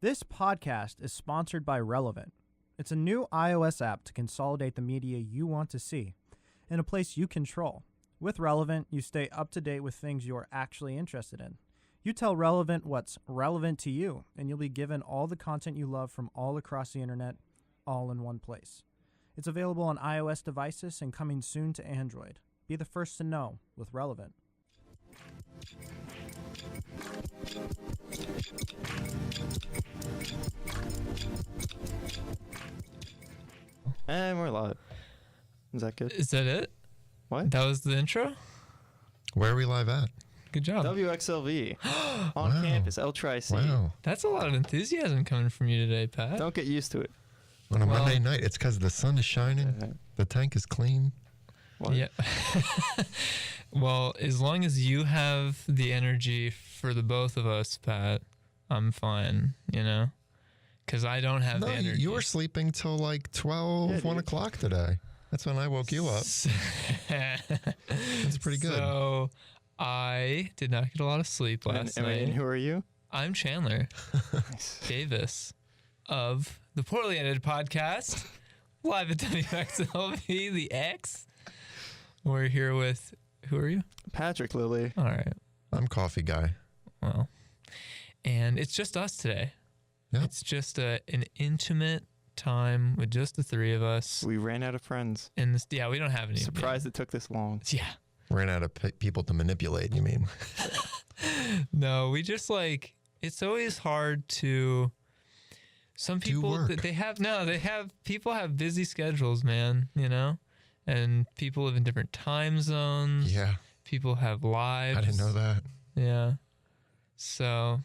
This podcast is sponsored by Relevant. It's a new iOS app to consolidate the media you want to see in a place you control. With Relevant, you stay up to date with things you're actually interested in. You tell Relevant what's relevant to you, and you'll be given all the content you love from all across the internet, all in one place. It's available on iOS devices and coming soon to Android. Be the first to know with Relevant. And we're live. Is that good? Is that it? What? That was the intro? Where are we live at? Good job. WXLV. On campus, El Tri-C. Wow. That's a lot of enthusiasm coming from you today, Pat. Don't get used to it. On a Monday night, it's because the sun is shining, the tank is clean. What? Yeah. Well, as long as you have the energy for the both of us, Pat, I'm fine, you know? Because I don't have the energy. You were sleeping till like 12, 1 o'clock today. That's when I woke you up. That's pretty good. So I did not get a lot of sleep last night. And who are you? I'm Chandler Davis of the Poorly Edited Podcast, live at WXLV, the X. We're here with, who are you? Patrick Lilly. All right. I'm coffee guy. Well, and it's just us today. Yep. It's just an intimate time with just the three of us. We ran out of friends. And this, yeah, we don't have any. Surprised it took this long. Yeah. Ran out of people to manipulate, you mean? No, we just like, it's always hard to, some people, people have busy schedules, man, you know? And people live in different time zones. Yeah. People have lives. I didn't know that. Yeah. So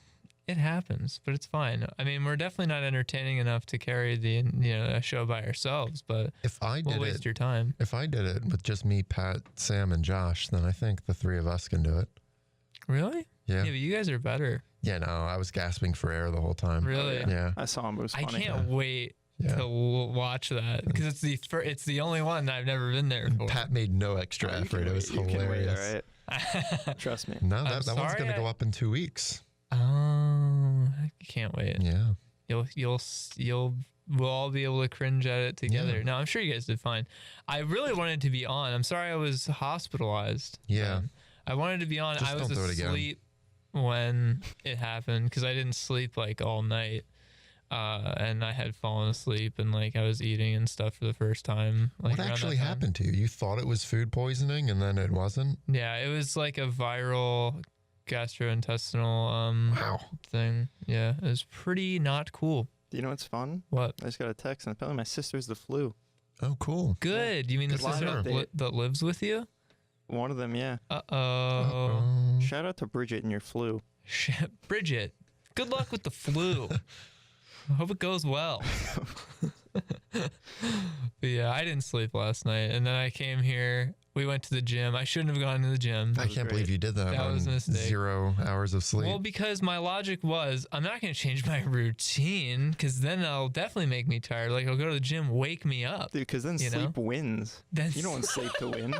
it happens, but it's fine. I mean, we're definitely not entertaining enough to carry a show by ourselves, but we'll waste your time. If I did it with just me, Pat, Sam, and Josh, then I think the three of us can do it. Really? Yeah. Yeah, but you guys are better. Yeah, no, I was gasping for air the whole time. Really? Yeah. I saw him. It was funny. I can't wait to watch that because it's the only one I've never been there for. Pat made no extra effort. It was hilarious. All right. Trust me. No, that one's going to go up in 2 weeks. Oh, I can't wait. Yeah. We'll all be able to cringe at it together. Yeah. No, I'm sure you guys did fine. I really wanted to be on. I'm sorry I was hospitalized. Yeah. I wanted to be on. Just I was don't do it again. asleep when it happened because I didn't sleep like all night. And I had fallen asleep and like I was eating and stuff for the first time. Like, what actually happened to you? You thought it was food poisoning and then it wasn't? Yeah, it was like a viral gastrointestinal thing. Yeah, it was pretty not cool. Do you know what's fun? What? I just got a text and apparently my sister's the flu. Oh, Good. Yeah. You mean Good the sister that lives with you? One of them, yeah. Uh-oh. Shout out to Bridget and your flu. Bridget, good luck with the flu. I hope it goes well. But yeah, I didn't sleep last night. And then I came here. We went to the gym. I shouldn't have gone to the gym. I can't believe you did that. That was a mistake. 0 hours of sleep. Well, because my logic was, I'm not going to change my routine because then it'll definitely make me tired. Like, I'll go to the gym, wake me up. Dude, because then sleep wins. You don't want sleep to win.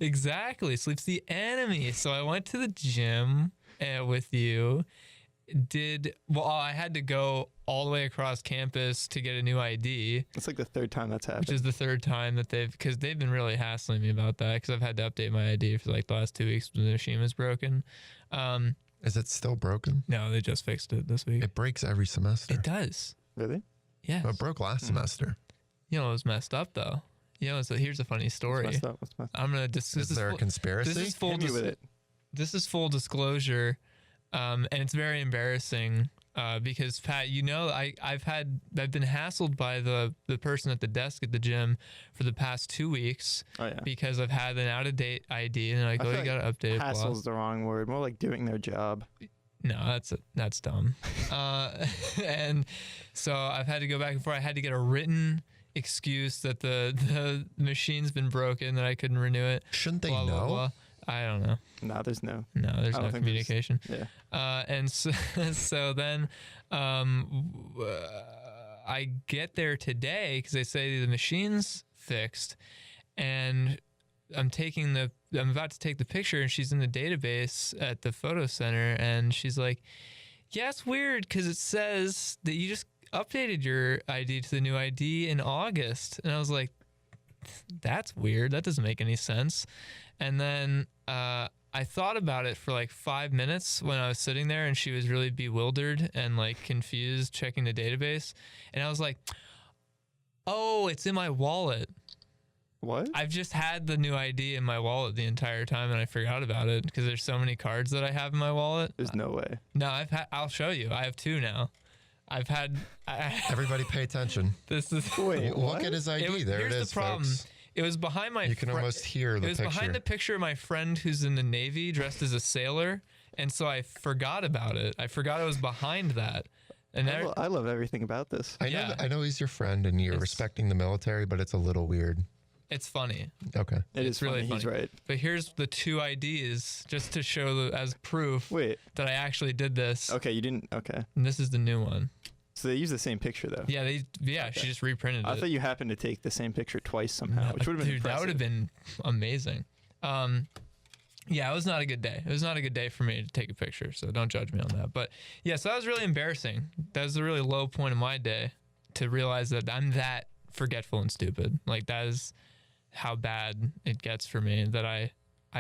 Exactly. Sleep's the enemy. So I went to the gym with you. I had to go all the way across campus to get a new ID. It's like the third time that's happened. Which is the third time that because they've been really hassling me about that because I've had to update my ID for like the last 2 weeks when the machine was broken. Is it still broken? No, they just fixed it this week. It breaks every semester. It does. Really? Yeah. It broke last semester. You know, it was messed up though. You know, so here's a funny story. What's messed up? I'm going to discuss. Is there a conspiracy? This is full Hit me with it. This is full disclosure. And it's very embarrassing because Pat, you know, I've been hassled by the person at the desk at the gym for the past 2 weeks because I've had an out of date ID and they're like, you got to update it. Hassle's the wrong word. More like doing their job. No, that's dumb. And so I've had to go back and forth. I had to get a written excuse that the machine's been broken, that I couldn't renew it. Shouldn't they blah, know? blah, blah. I don't know. No, there's no communication. Yeah. And so then I get there today because they say the machine's fixed, and I'm about to take the picture, and she's in the database at the photo center, and she's like, Yeah, it's weird because it says that you just updated your ID to the new ID in August. And I was like, that's weird. That doesn't make any sense. And then I thought about it for like 5 minutes when I was sitting there and she was really bewildered and like confused checking the database. And I was like, oh, it's in my wallet. What? I've just had the new ID in my wallet the entire time and I forgot about it because there's so many cards that I have in my wallet. There's no way. No, I'll show you. I have 2 now. I've had. Everybody pay attention. This is. Wait, Look at his ID. There it here's is, the problem. folks. It was behind my. You can almost hear the It was picture. behind the picture of my friend who's in the Navy dressed as a sailor, and so I forgot about it. I forgot it was behind that. And I love everything about this. I know he's your friend and you're respecting the military, but it's a little weird. it's funny. Okay. It's really funny. He's right. But here's the 2 IDs just to show as proof Wait. that I actually did this. Okay, you didn't. Okay. And this is the new one. So they use the same picture though. Yeah, she just reprinted I it. thought you happened to take the same picture twice somehow, which would have been Dude, that would have been amazing. Yeah, it was not a good day. It was not a good day for me to take a picture, so don't judge me on that. But yeah, so that was really embarrassing. That was a really low point in my day to realize that I'm that forgetful and stupid. Like that is how bad it gets for me that I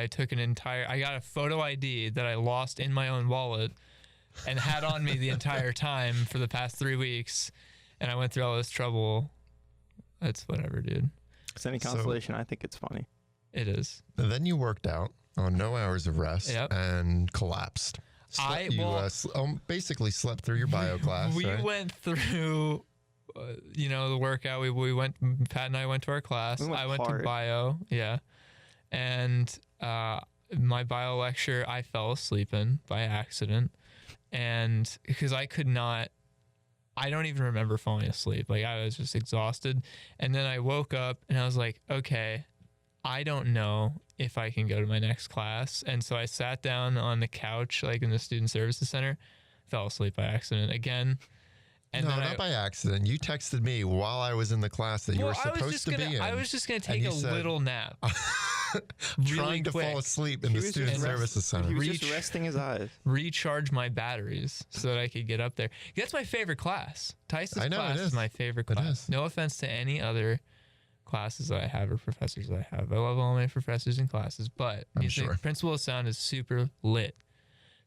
took I got a photo ID that I lost in my own wallet and had on me the entire time for the past 3 weeks, and I went through all this trouble. It's whatever, dude. It's any consolation. I think it's funny. It is. And then you worked out on no hours of rest and collapsed. Basically slept through your bio class. We right? went through, the workout. We went. Pat and I went to our class. I went to bio. Yeah, and my bio lecture I fell asleep in by accident, and because I could not. I don't even remember falling asleep. Like I was just exhausted, and then I woke up and I was like, okay, I don't know if I can go to my next class. And so I sat down on the couch, like in the student services center, fell asleep by accident again. And no, not by accident. You texted me while I was in the class that you were supposed to be in. I was just going to take a little nap. Trying to fall asleep in the student services center. He was just resting his eyes. Recharge my batteries so that I could get up there. That's my favorite class. Tyson's class is my favorite class. No offense to any other classes that I have or professors that I have. I love all my professors and classes, but Principle of Sound is super lit.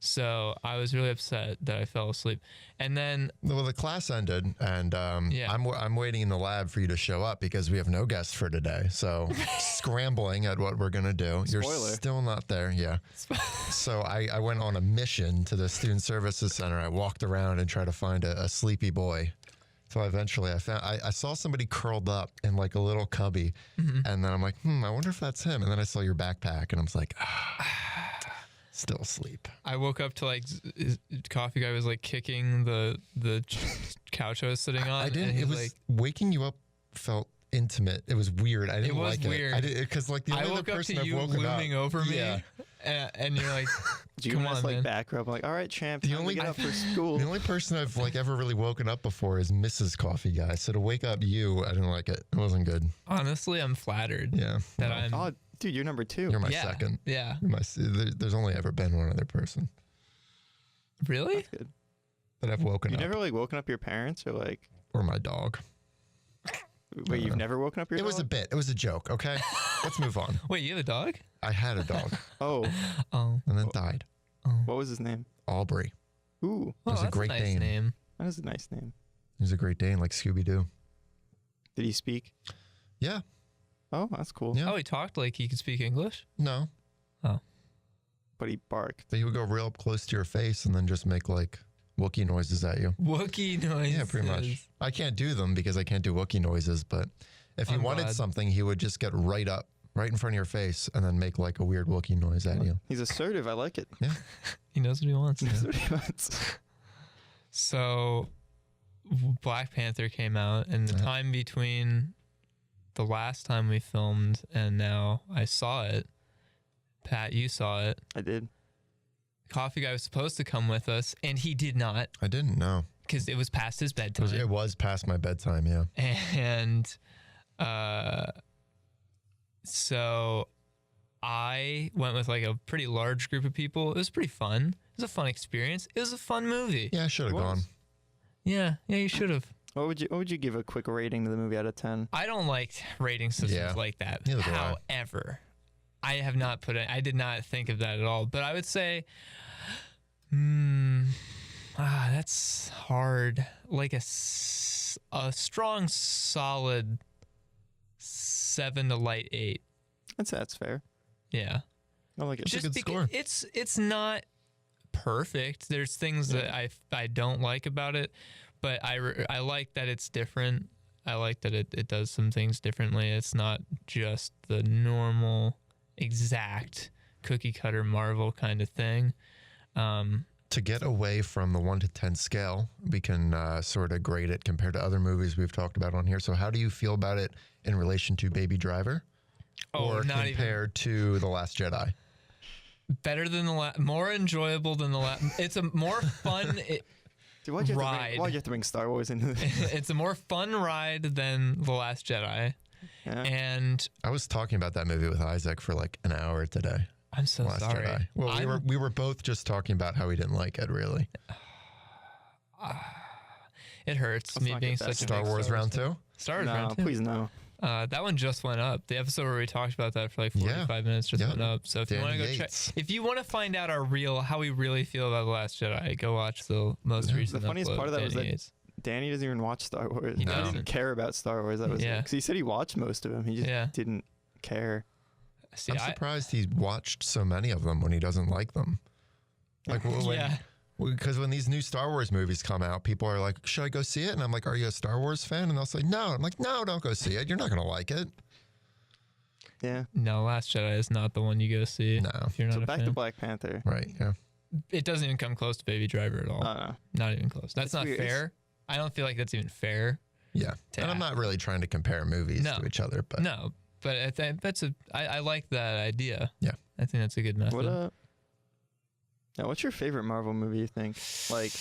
So I was really upset that I fell asleep. And then the class ended, and I'm waiting in the lab for you to show up because we have no guest for today. So scrambling at what we're gonna do. Spoiler. You're still not there, yeah. So I went on a mission to the Student Services Center. I walked around and tried to find a sleepy boy. So eventually I saw somebody curled up in like a little cubby, and then I'm like, I wonder if that's him. And then I saw your backpack, and I was like, still asleep. I woke up to like coffee guy was like kicking the couch I was sitting on. I didn't. And it was like, waking you up felt intimate. It was weird. I didn't like weird. it. I did because like the only other person I've woken up over me. Yeah. And you're like, come on, like back rub. I'm like, all right, champ. The only get up for school. The only person I've like ever really woken up before is Mrs. Coffee Guy. So to wake up you, I didn't like it. It wasn't good. Honestly, I'm flattered. Yeah. That I'm. Oh, dude, you're number 2. You're my second. Yeah. There's only ever been one other person. Really? That's good. That I've woken up. You never like woken up your parents or my dog. Wait, you've never woken up your dog? It was a bit. It was a joke. Okay, let's move on. Wait, you have a dog? I had a dog. Oh. And then died. What was his name? Aubrey. Ooh. It was a Great nice Dane. name. That is a nice name. He was a Great Dane, like Scooby-Doo. Did he speak? Yeah. Oh, that's cool. Yeah. Oh, he talked like he could speak English? No. Oh. But he barked. But he would go real up close to your face and then just make like Wookiee noises at you. Wookiee noises. Yeah, pretty much. I can't do them because I can't do Wookiee noises, but if he wanted something, he would just get right up, right in front of your face, and then make like a weird Wookiee noise at you. He's assertive. I like it. Yeah. He knows what he wants. That's what he wants. So Black Panther came out, and the time between the last time we filmed and now I saw it. Pat, you saw it. I did. Coffee guy was supposed to come with us, and he did not I didn't know. because it was past his bedtime. It was past my bedtime, yeah. And so I went with like a pretty large group of people. It was pretty fun. was a fun experience. It was a fun movie. Yeah, I should have It was. gone. Yeah, you should have. What would you give a quick rating to the movie out of 10? I don't like rating systems Yeah, like that. neither do I. However, I have not I did not think of that at all. But I would say, that's hard. Like a strong, solid 7 to light 8. That's fair. Yeah. I like it. It's a good because score. it's not perfect. There's things that I don't like about it, but I like that it's different. I like that it does some things differently. It's not just the normal, exact cookie cutter Marvel kind of thing. To get away from the 1 to 10 scale, we can sort of grade it compared to other movies we've talked about on here. So how do you feel about it in relation to Baby Driver? Or not compared to The Last Jedi? better than more enjoyable than the last. It's a more fun. Dude, why'd you ride. have to bring Star Wars into this? It's a more fun ride than The Last Jedi. Yeah. And I was talking about that movie with Isaac for like an hour today. I'm so Last sorry. Jedi. Well, we were both just talking about how we didn't like it, really. It hurts Let's me not being get that such a Star big Wars round fan. 2? Star Wars No, round 2. please no. That one just went up. The episode where we talked about that for like 45 minutes just went up. So if you want to go check, if you want to find out how we really feel about The Last Jedi, go watch the most recent. The funniest upload part of that was Danny that Yates. Danny doesn't even watch Star Wars. He He doesn't. didn't care about Star Wars. That was Yeah. because he said he watched most of them. He just didn't care. See, I'm surprised he watched so many of them when he doesn't like them. Like, because when these new Star Wars movies come out, people are like, should I go see it? And I'm like, are you a Star Wars fan? And they'll say, no. I'm like, no, don't go see it. You're not going to like it. Yeah. No, Last Jedi is not the one you go see. No. If you're not So a back fan. to Black Panther. Right, yeah. It doesn't even come close to Baby Driver at all. No. Not even close. That's It's not weird. fair. I don't feel like that's even fair. Yeah. And I'm not really trying to compare movies to each other, but No, but I think I like that idea. Yeah. I think that's a good method. What's your favorite Marvel movie, you think? Like,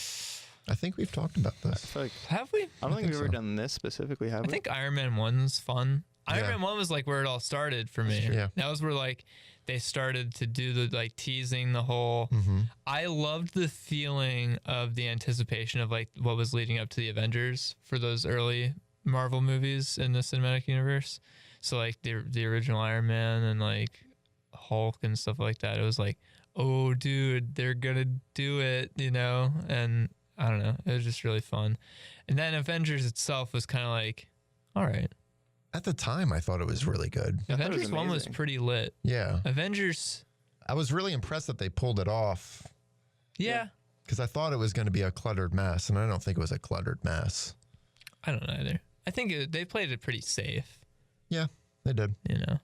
I think we've talked about I this. feel like Have we? I don't think think we've ever so. done this specifically, have I we? think Iron Man 1's fun. Iron Yeah. Man 1 was like where it all started for me. true. Yeah. That was where like they started to do the like teasing the whole. I loved the feeling of the anticipation of like what was leading up to the Avengers for those early Marvel movies in the cinematic universe. So like the original Iron Man and like Hulk and stuff like that. It was like, oh dude, they're gonna do it, you know? And I don't know. It was just really fun. And then Avengers itself was kind of like, all right. At the time, I thought it was really good. thought it was Avengers 1 was amazing. pretty lit. Yeah. Avengers, I was really impressed that they pulled it off yeah. because I thought it was going to be a cluttered mess, and I don't think it was a cluttered mess. I don't know either. I think they played it pretty safe, Yeah, they did. you know.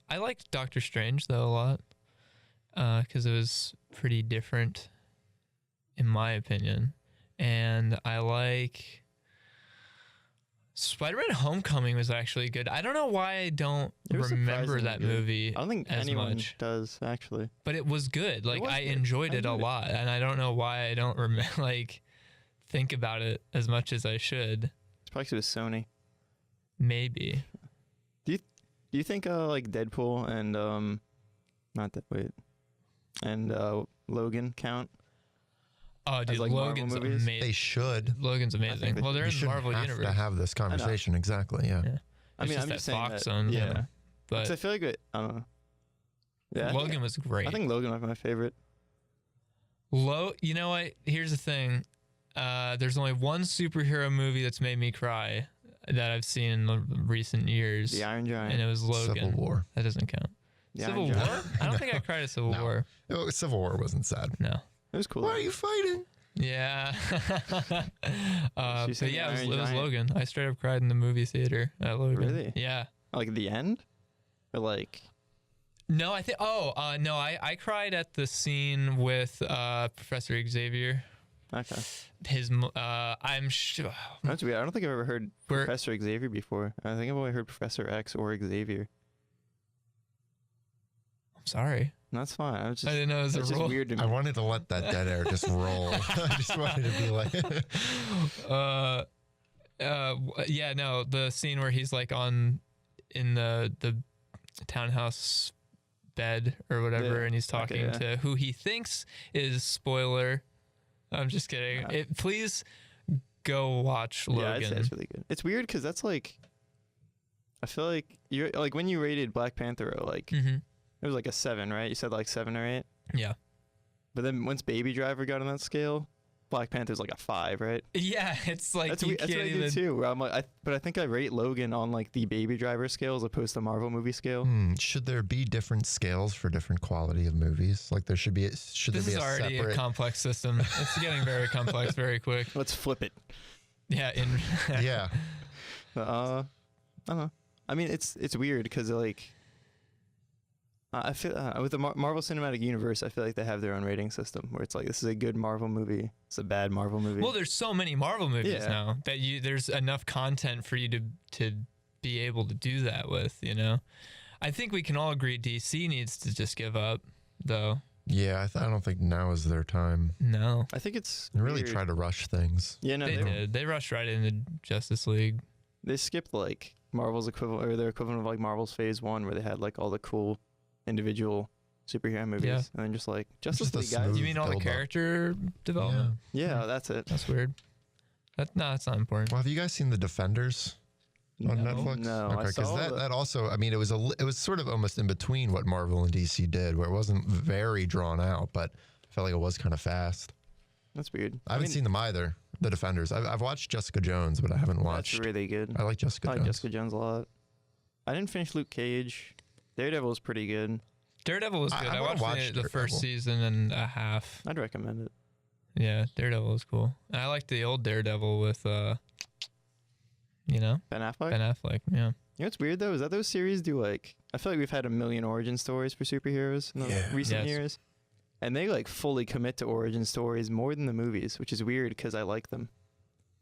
I liked Doctor Strange though a lot because it was pretty different, in my opinion. And I like Spider-Man: Homecoming was actually good. I don't know why I don't It was remember surprisingly that good. movie I don't think as anyone much, does, actually. but it was good. Like was I good. enjoyed I it a enjoyed it. lot, and I don't know why I don't like think about it as much as I should. It's probably 'cause it was Sony. Maybe. Do you think like Deadpool and Logan count? Oh, dude, like Marvel Logan's movies? amazing. They should. Logan's amazing. they Well, they're We in the shouldn't Marvel have universe. to have this conversation. Exactly. Yeah. Yeah. I It's mean, just I'm that just saying Fox that, owns yeah. them. 'Cause I But feel like I don't know. Yeah, Logan was great. I think Logan was my favorite. You know what? Here's the thing. There's only one superhero movie that's made me cry that I've seen in the recent years, The Iron Giant. and it was Logan. Civil War. That doesn't count. The Civil Iron War? Giant. I don't think I cried at Civil No. War. Oh, Civil War wasn't sad. No. It was cool. Why are you fighting? Yeah. But saying yeah, Iron it was Giant? Logan. I straight up cried in the movie theater at Logan. Really? Yeah. Like the end? Or like No, I think. No, I cried at the scene with Professor Xavier. okay. I'm sure. That's weird. I don't think I've ever heard We're- Professor Xavier before. I think I've only heard Professor X or Xavier. I'm sorry. And that's fine. I was I just didn't know it was a it's just rule. weird to me. I wanted to let that dead air just roll. I just wanted to be like, Yeah, no, the scene where he's like in the townhouse bed or whatever, Yeah. and he's talking Okay, yeah. to who he thinks is spoiler. I'm just kidding. Yeah. Please go watch Yeah, I'd Logan. say it's really good. It's weird because that's like, I feel like you're like when you rated Black Panther, like Mm-hmm. it was like a 7, right? You said like 7 or 8. Yeah. But then once Baby Driver got on that scale, Black Panther's like a 5, right? Yeah, it's like That's you what I can't do even. too. Where I'm like, but I think I rate Logan on like the Baby Driver scale as opposed to Marvel movie scale. Should there be different scales for different quality of movies? Like there should be. Should This there is be a already separate? a complex system. It's getting very complex very quick. Let's flip it. Yeah. Yeah. I don't know. I mean, it's weird because like I feel with the Marvel Cinematic Universe, I feel like they have their own rating system where it's like this is a good Marvel movie, it's a bad Marvel movie. Well, there's so many Marvel movies Yeah. now that there's enough content for you to be able to do that with. You know, I think we can all agree DC needs to just give up, though. Yeah. I don't think now is their time. No, I think it's They really weird. try to rush things. Yeah, no, they they did. They rushed right into Justice League. they skipped like Marvel's equivalent or their equivalent of like Marvel's Phase 1, where they had like all the cool individual superhero movies, Yeah. and then just like Justice Just a League guys. smooth You mean all the build-up. character development? Yeah, that's it. That's weird. That's not important. Well, have you guys seen The Defenders on No. Netflix? No, I Okay, because saw that also, I mean, it was sort of almost in between what Marvel and DC did, where it wasn't very drawn out, but I felt like it was kind of fast. That's weird. I haven't seen them either. The Defenders. I've watched Jessica Jones, but I haven't watched. That's really good. I like Jessica I like Jones. Jessica Jones a lot. I didn't finish Luke Cage. Daredevil was pretty good. Daredevil was I good. I, wanna watched watch the first Daredevil. season and a half. I'd recommend it. Yeah, Daredevil was cool. And I liked the old Daredevil with, Ben Affleck? Ben Affleck. Yeah. You know what's weird though is that those series do like I feel like we've had a million origin stories for superheroes in the Yeah. recent Yes. years, and they like fully commit to origin stories more than the movies, which is weird because I like them.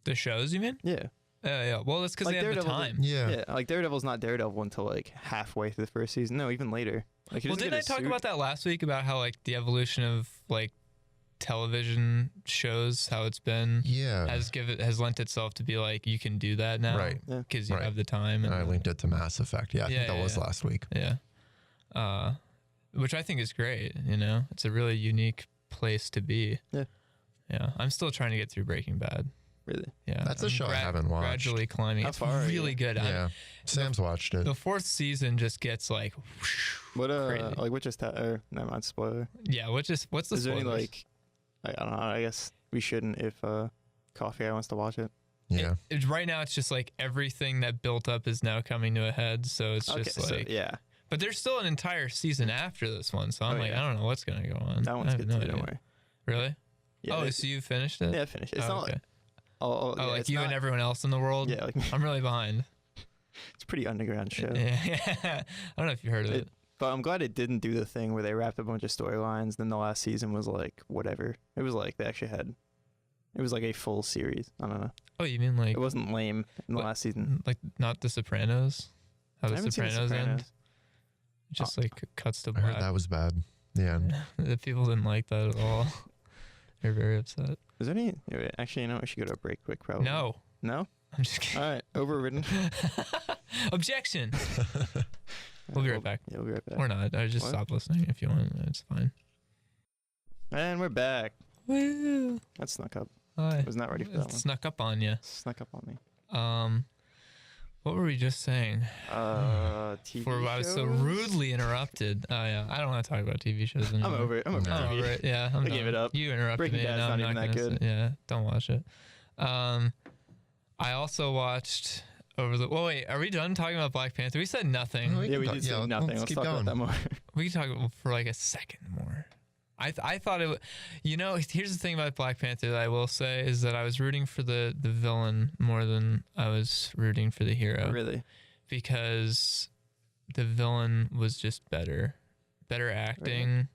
The shows, you mean? Yeah, Yeah. Well, that's because Like they have the Daredevil time. Yeah. like Daredevil's not Daredevil until like halfway through the first season. No, even later. Like, he Well, doesn't didn't I get a talk suit. about that last week about how like the evolution of like television shows, how it's been Yeah. has lent itself to be like you can do that now, Right. Yeah. Because you Right. have the time. And I linked it to Mass Effect. Yeah, I think Yeah, that was yeah. last week. Yeah. Which I think is great. You know, it's a really unique place to be. Yeah. Yeah. I'm still trying to get through Breaking Bad. Really? Yeah. That's a I'm show I haven't watched. Gradually climbing. How It's far are really you? good. Yeah. Sam's watched it. The fourth season just gets like, What Crazy. like what just or never mind, spoiler. yeah. What's the Is there any spoilers? like I don't know, I guess we shouldn't if Coffee Guy wants to watch it. Yeah. Right now it's just like everything that built up is now coming to a head. So it's Okay, just so like, yeah. but there's still an entire season after this one. So I'm Oh, like, yeah. I don't know what's gonna go on. That I one's have good no too, idea. don't worry. Really? Yeah, Oh, they- so you finished it? yeah, I finished. It's Oh, not okay. like Oh, yeah, like it's you not, and everyone else in the world? yeah, like I'm really behind. it's a pretty underground show. Yeah. I don't know if you heard of it. But I'm glad it didn't do the thing where they wrapped a bunch of storylines. Then the last season was like whatever. It was like they actually had. It was like a full series. I don't know. Oh, you mean like It wasn't lame in the What? last season. like not The Sopranos? How I The haven't seen The Sopranos end? Sopranos. It just like cuts to I heard black. that was bad. Yeah. The people didn't like that at all. They're very upset. Is there any? wait, Actually, you know, we should go to a break quick. Probably. No, No. I'm just kidding. All right. Overridden. Objection. We'll be right back. Yeah, we'll be right back. Or not. I just What? stop listening if you want. It's fine. And we're back. Woo. That snuck up. Hi. I was not ready for that It one. snuck up on you. Snuck up on me. What were we just saying? TV Before I was so shows? rudely interrupted. Oh yeah, I don't want to talk about TV shows I'm anymore. over it. I'm over No. I'm TV. over it. Yeah, I'm I gave done. it up. You interrupted Breaking me. Bad's and not I'm even that gonna good. Yeah, don't watch it. I also watched over the. Well, wait, are we done talking about Black Panther? We said nothing. No, Yeah, we talk- did say yeah, nothing. let's Let's keep talk about going. that more. We can talk for like a second more. I thought it. Here's the thing about Black Panther that I will say is that I was rooting for the villain more than I was rooting for the hero. Really? Because the villain was just better acting.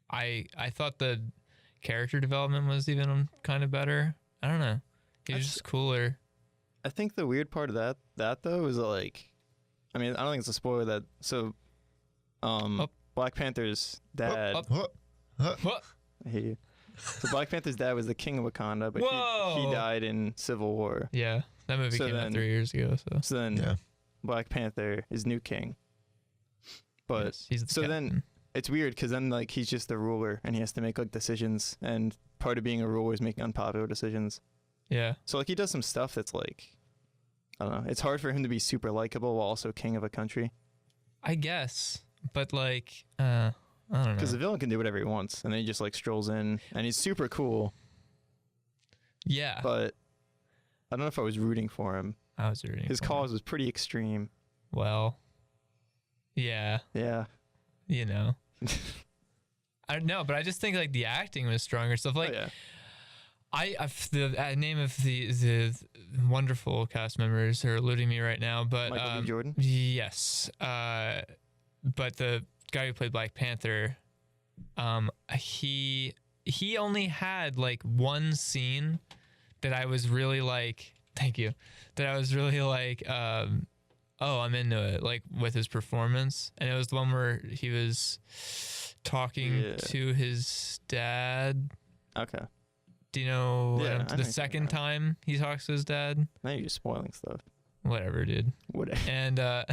I thought the character development was even kind of better. I don't know. He was That's- just cooler. I think the weird part of that though is like, I mean, I don't think it's a spoiler that Black Panther's dad. What? I hate you. So Black Panther's dad was the king of Wakanda, but he Whoa! died in Civil War. Yeah, that movie So came out then- 3 years ago. So So then Yeah. Black Panther is new king. But Yes, he's the so then captain. it's weird because then like he's just the ruler and he has to make like decisions, and part of being a ruler is making unpopular decisions. Yeah. So like he does some stuff that's like, I don't know. It's hard for him to be super likable while also king of a country. I guess, but like, I don't know. Because the villain can do whatever he wants, and then he just like strolls in, and he's super cool. Yeah, But I don't know if I was rooting for him. I was rooting. His for him. cause was pretty extreme. Well, yeah, Yeah. you know. I don't know, but I just think like the acting was stronger. Stuff like oh, yeah. the name of the wonderful cast members are eluding me right now, but Michael B. Jordan. yes, but the guy who played Black Panther, he only had like one scene that I was really like, thank you, that I was really like, oh, I'm into it, like with his performance, and it was the one where he was talking to his dad. Okay. Do you know Yeah, I know the you're second talking time he talks to his dad? Now you're just spoiling stuff. Whatever, dude. Whatever. And that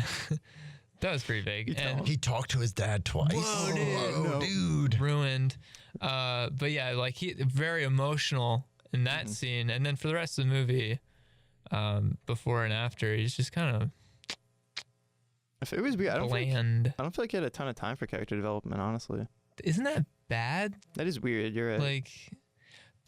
was pretty vague. You tell And him. He talked to his dad twice. Whoa, dude. Whoa, No. dude. ruined. But yeah, like he very emotional in that Mhm. scene, and then for the rest of the movie, before and after, he's just kind of It was weird. I don't feel bland. like he had a ton of time for character development, honestly. Isn't that bad? That is weird. You're right. Like,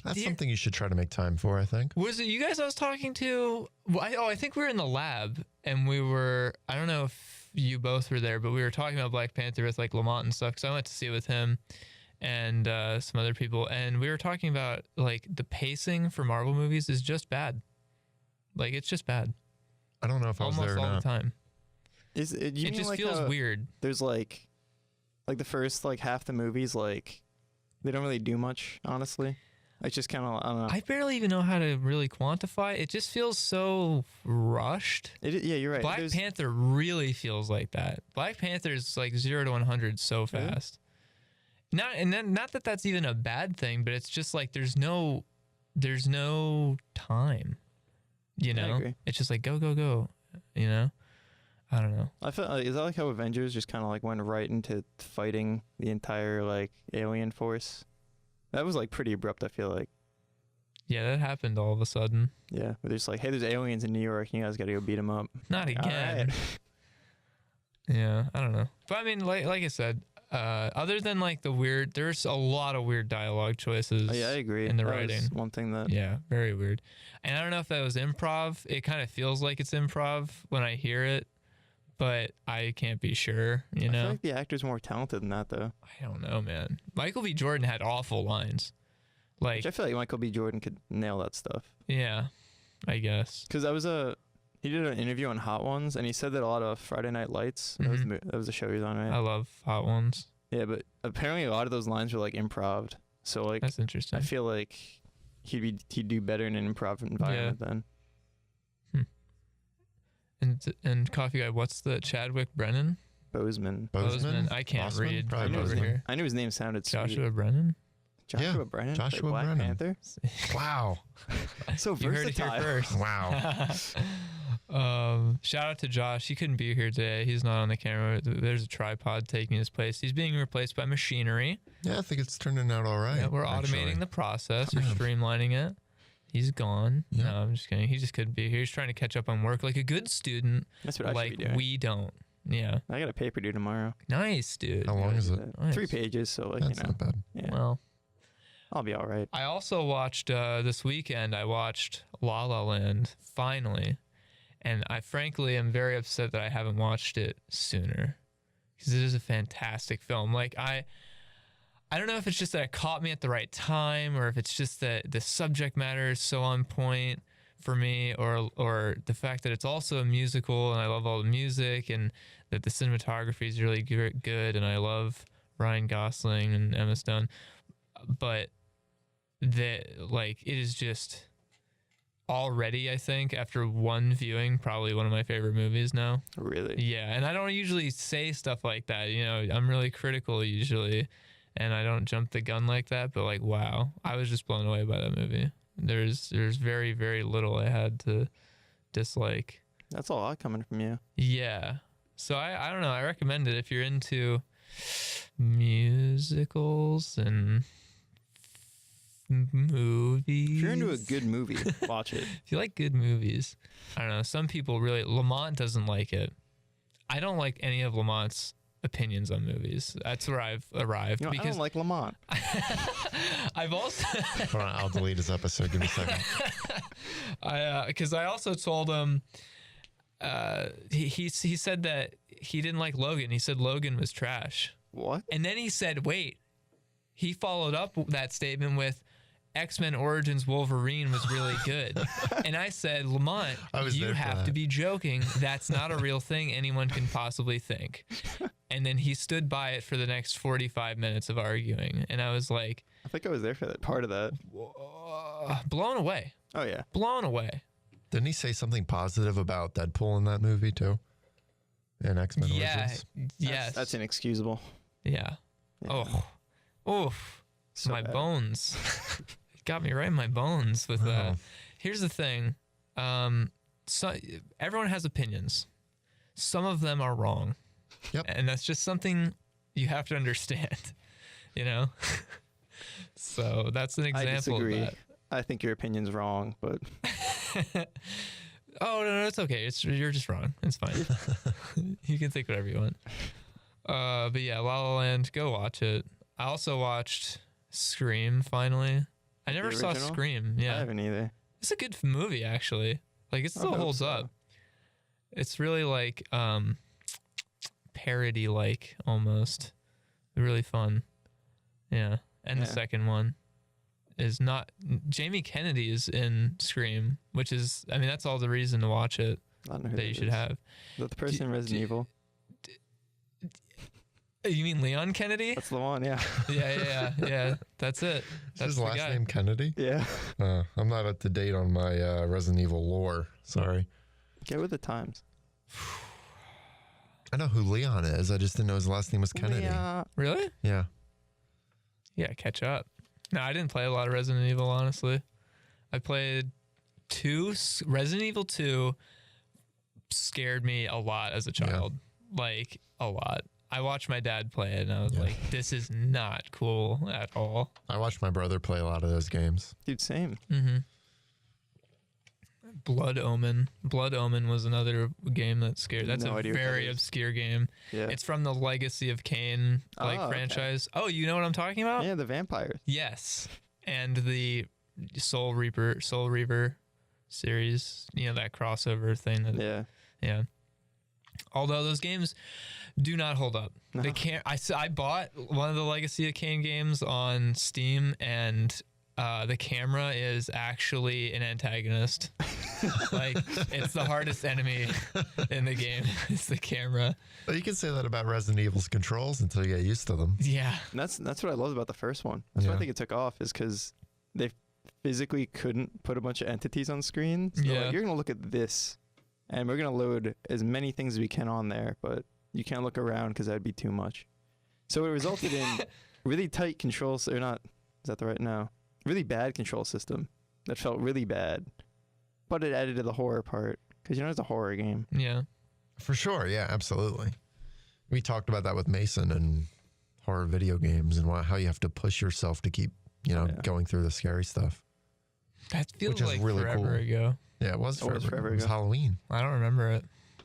That's Dear- something you should try to make time for, I think. was it you guys I was talking to? I think we were in the lab, and we were. I don't know if you both were there, but we were talking about Black Panther with like Lamont and stuff. Because I went to see it with him and some other people, and we were talking about like the pacing for Marvel movies is just bad. Like it's just bad. I don't know if I was Almost there or all the not. time. you It mean just like feels how weird. There's like the first like half the movies, like they don't really do much, honestly. It's just kind of, I don't know. I barely even know how to really quantify. It just feels so rushed. Yeah, you're right. Black There's- Panther really feels like that. Black Panther is like 0 to 100 so Really? fast. Not that that's even a bad thing, but it's just like there's no time. You I know, agree. it's just like go go go. You know, I don't know. I feel like, is that like how Avengers just kind of like went right into fighting the entire like alien force? That was like pretty abrupt, I feel like. Yeah, that happened all of a sudden. Yeah, where they're just like, hey, there's aliens in New York, and you guys got to go beat them up. Not All again. right. Yeah, I don't know. But I mean, like I said, other than like the weird, there's a lot of weird dialogue choices. Oh, yeah, I agree. In the That was writing. one thing that. Yeah, very weird. And I don't know if that was improv. It kind of feels like it's improv when I hear it, but I can't be sure, you I know? feel like the actor's more talented than that, though. I don't know, man. Michael B. Jordan had awful lines. Like, Which I feel like Michael B. Jordan could nail that stuff. yeah, I guess. Because he did an interview on Hot Ones, and he said that a lot of Friday Night Lights, Mhm. that was the show he was on, right? I love Hot Ones. Yeah, but apparently a lot of those lines were like improv. So like, That's interesting. I feel like he'd do better in an improv environment then. And Coffee Guy, what's the Chadwick Brennan? Bozeman. Bozeman. I can't Bozeman? read. Probably I knew, over his, here. I knew his name sounded sweet. Joshua Brennan? Joshua Brennan. played Joshua Black Brennan. Panther. Wow. So You heard it versatile. here first. Wow. Shout out to Josh. He couldn't be here today. He's not on the camera. There's a tripod taking his place. He's being replaced by machinery. Yeah, I think it's turning out all right. Yeah, we're actually. automating the process. We're Yeah. streamlining it. He's gone. Yeah. No, I'm just kidding. He just couldn't be here. He's trying to catch up on work like a good student. That's what I Like should be doing. we don't. Yeah. I got a paper due tomorrow. Nice, dude. How long is it? Nice. 3 pages, so like That's not bad. yeah, Well, I'll be all right. I also watched this weekend. I watched La La Land finally, and I frankly am very upset that I haven't watched it sooner, because it is a fantastic film. Like I don't know if it's just that it caught me at the right time, or if it's just that the subject matter is so on point for me, or the fact that it's also a musical and I love all the music, and that the cinematography is really good, and I love Ryan Gosling and Emma Stone, but that like it is just already, I think, after one viewing, probably one of my favorite movies now. Really? Yeah, and I don't usually say stuff like that. You know, I'm really critical usually, and I don't jump the gun like that. But like, wow, I was just blown away by that movie. There's very, very little I had to dislike. That's a lot coming from you. Yeah, So I don't know. I recommend it if you're into musicals and movies. If you're into a good movie, watch it. If you like good movies, I don't know. Some people really. Lamont doesn't like it. I don't like any of Lamont's opinions on movies. That's where I've arrived. You know, I because don't like Lamont. I've also. Hold on, I'll delete his episode. Give me a second. Because I also told him. He said that he didn't like Logan. He said Logan was trash. What? And then he said, wait. He followed up that statement with X-Men Origins Wolverine was really good. And I said, Lamont, you have to be joking. That's not a real thing anyone can possibly think. And then he stood by it for the next 45 minutes of arguing. And I was like, I think I was there for that part of that. blown away. Oh, yeah. Blown away. Didn't he say something positive about Deadpool in that movie too? In X-Men Origins? Yes. That's inexcusable. Yeah. Yeah. Oof. So my bad. bones. It got me right in my bones with here's the thing. So everyone has opinions. Some of them are wrong. Yep. And that's just something you have to understand, you know? So that's an I example disagree. of that. I think your opinion's wrong, but Oh, no, it's okay. You're just wrong. It's fine. You can think whatever you want. But yeah, La La Land, go watch it. I also watched Scream finally. I never saw original? Scream. Yeah. I haven't either. It's a good movie actually. Like it still hope holds so. up. It's really like parody like almost. Really fun. Yeah. And the Yeah. second one is not Jamie Kennedy is in Scream, which is I mean that's all the reason to watch it I don't know who that you should is. have. Is that the person in Resident Evil? You mean Leon Kennedy? That's the one, yeah. Yeah. That's it. Is That's his the last guy. name Kennedy? Yeah. I'm not up to date on my Resident Evil lore. Sorry. Get with the times. I know who Leon is. I just didn't know his last name was Kennedy. Yeah. Really? Yeah. Yeah, catch up. No, I didn't play a lot of Resident Evil, honestly. I played Resident Evil 2 scared me a lot as a child. Like, a lot. I watched my dad play it, and I was like, this is not cool at all. I watched my brother play a lot of those games. Dude, same. Mm-hmm. Blood Omen. Blood Omen was another game that scared. That's No a idea what that very is. obscure game. Yeah. It's from the Legacy of Kain Okay. franchise. Oh, you know what I'm talking about? Yeah, the vampires. Yes. And the Soul Reaper series, you know, that crossover thing that Yeah. Although those games do not hold up. No. They can't I bought one of the Legacy of Kain games on Steam and the camera is actually an antagonist. Like it's the hardest enemy in the game. It's the camera. But you can say that about Resident Evil's controls until you get used to them. Yeah. And that's what I loved about the first one. That's why I Yeah. think it took off is because they physically couldn't put a bunch of entities on screen. So they're Yeah. like, you're going to look at this and we're going to load as many things as we can on there, but you can't look around because that'd be too much. So it resulted in really tight controls. Or not, is that the right? No. Really bad control system that felt really bad, but it added to the horror part because, you know, it's a horror game. Yeah. For sure. Yeah, absolutely. We talked about that with Mason and horror video games and how you have to push yourself to keep, going through the scary stuff. That feels Which is like really forever cool. ago. Yeah, it was Oh, it was forever It was ago. Halloween. I don't remember it.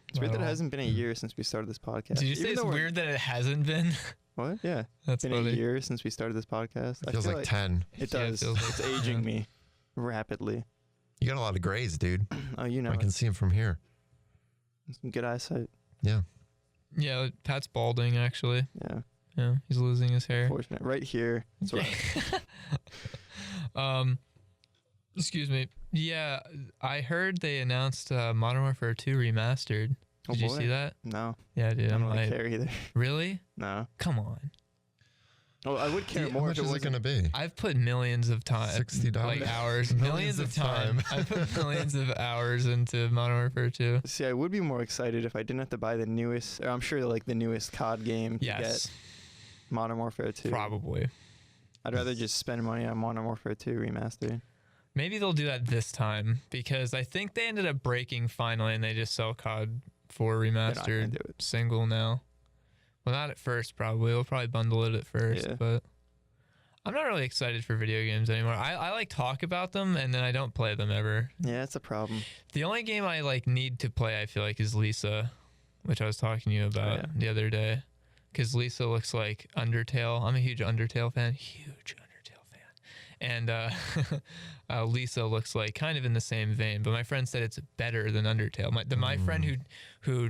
It's weird at that it all. hasn't been a year since we started this podcast. Did you say Even it's though we're- weird that it hasn't been? What? Yeah. That's Been funny. a year since we started this podcast. It feels like 10. It Yeah, it does. feels like It's 10. aging me rapidly. You got a lot of grays, dude. Oh, you know, I can see them from here. some good eyesight. Yeah. Yeah, Pat's balding actually. Yeah, Yeah, he's losing his hair. fortunate. Right here. That's right. Excuse me. Yeah, I heard they announced Modern Warfare 2 remastered. Oh, Did you boy. see that? No, Yeah, dude. I I'm don't really like, care either. really? No. Come on. Oh, I would care How more much if it is it wasn't. going to be? I've put millions of time, $60. like hours, millions of time. I put millions of hours into Modern Warfare 2. See, I would be more excited if I didn't have to buy the newest, or I'm sure like the newest COD game to Yes, get Modern Warfare 2. probably. I'd rather just spend money on Modern Warfare 2 remastered. Maybe they'll do that this time because I think they ended up breaking finally, and they just sell COD 4 not gonna remastered do it. single now. Well, not at first, probably. We'll probably bundle it at first, Yeah. but I'm not really excited for video games anymore. I like talk about them, and then I don't play them ever. Yeah, it's a problem. The only game I like need to play, I feel like, is Lisa, which I was talking to you about the other day, because Lisa looks like Undertale. I'm a huge Undertale fan. And Lisa looks like kind of in the same vein, but my friend said it's better than Undertale. My friend who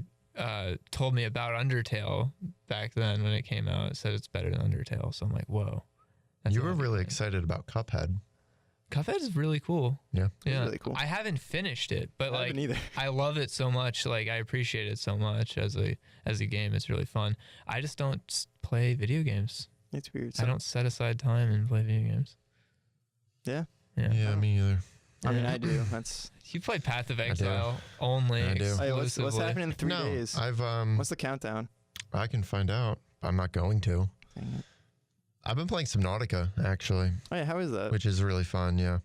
told me about Undertale back then when it came out said it's better than Undertale. So I'm like, whoa. You were really excited about Cuphead. Cuphead is really cool. Yeah. It's really cool. I haven't finished it, but I haven't either. I love it so much. Like I appreciate it so much as a game. It's really fun. I just don't play video games. It's weird. I don't set aside time and play video games. Yeah. Yeah, me either. I mean, I do. That's. You play Path of Exile only. I do. Hey, what's exclusively. happening in 3 No, days? I've What's the countdown? I can find out. I'm not going to. Dang it. I've been playing Subnautica actually, Oh yeah, how is that? which is really fun. Yeah,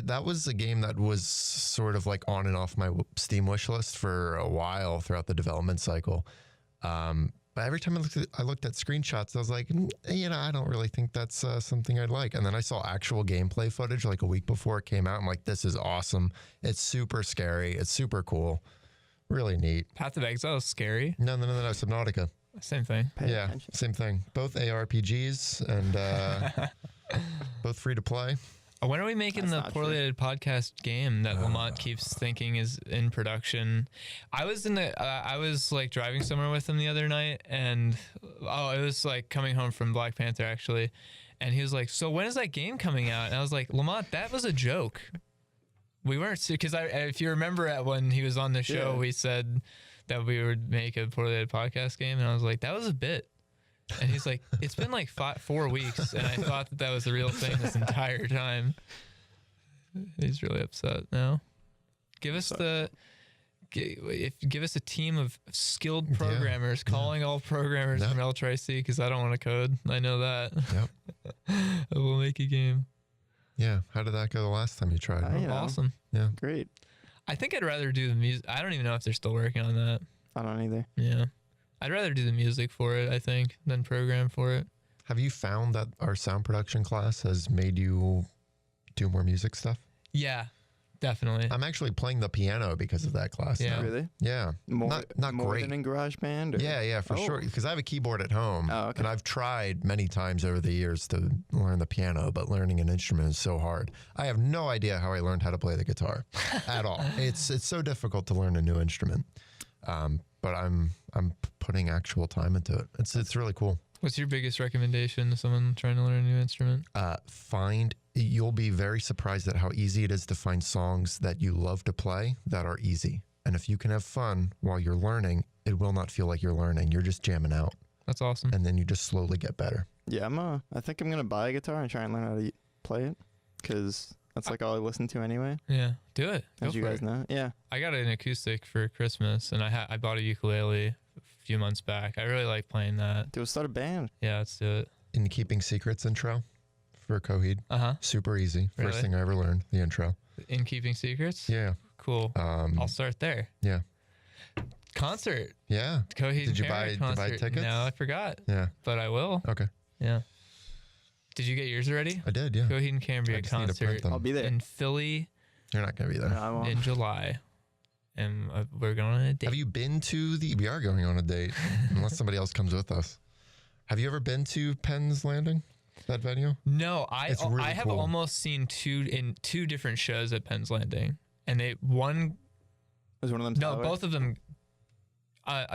that was a game that was sort of like on and off my Steam wish list for a while throughout the development cycle. But every time I looked at screenshots, I was like, I don't really think that's something I'd like. And then I saw actual gameplay footage like a week before it came out. I'm like, this is awesome. It's super scary. It's super cool. Really neat. Path of Exile is scary. No, Subnautica. Same thing. Pay Yeah, attention. same thing. Both ARPGs and both free to play. When are we making That's the not Poorly true. Edited podcast game that Lamont keeps thinking is in production? I was like driving somewhere with him the other night, and it was like coming home from Black Panther actually, and he was like, "So when is that game coming out?" And I was like, "Lamont, that was a joke. We weren't because if you remember when he was on the show, Yeah. we said that we would make a Poorly Edited podcast game, and I was like, that was a bit." And he's like, it's been like 4 weeks, and I thought that was the real thing this entire time. He's really upset now. Give us give us a team of skilled programmers, calling all programmers from El Tri-C, because I don't want to code. I know that. Yep. We'll make a game. Yeah. How did that go the last time you tried? You know, Awesome. Yeah. Great. I think I'd rather do the music. I don't even know if they're still working on that. I don't either. Yeah. I'd rather do the music for it, I think, than program for it. Have you found that our sound production class has made you do more music stuff? Yeah, definitely. I'm actually playing the piano because of that class. Yeah. now. Really? Yeah. More, not more great. than in GarageBand? Or? Yeah, for sure. Because I have a keyboard at home, Oh, okay. and I've tried many times over the years to learn the piano, but learning an instrument is so hard. I have no idea how I learned how to play the guitar at all. It's so difficult to learn a new instrument, but I'm putting actual time into it. It's really cool. What's your biggest recommendation to someone trying to learn a new instrument? You'll be very surprised at how easy it is to find songs that you love to play that are easy. And if you can have fun while you're learning, it will not feel like you're learning. You're just jamming out. That's awesome. And then you just slowly get better. Yeah, I think I'm going to buy a guitar and try and learn how to play it, because that's like all I listen to anyway, Yeah, do it. Go as you for guys it. know. Yeah. I got an acoustic for Christmas, and I bought a ukulele a few months back. I really like playing that. Dude, start a band. Yeah, let's do it. In the Keeping Secrets intro for Coheed, Uh-huh. super easy. Really? First thing I ever learned, the intro. In Keeping Secrets? Yeah. Cool. I'll start there. Yeah. Concert. Yeah. Coheed Did you Cambria buy concert. tickets? No, I forgot, Yeah. but I will. Okay. Yeah. Did you get yours already? I did, yeah. Coheed and Cambria I just need to print concert them. I'll be there. in Philly You're not going to be there. No, I won't. in July. And we're going on a date. Have you been to we are going on a date, unless somebody else comes with us. Have you ever been to Penn's Landing, that venue? No, It's really I have cool. almost seen two different shows at Penn's Landing, and Was one of them no, Tyler? both of them.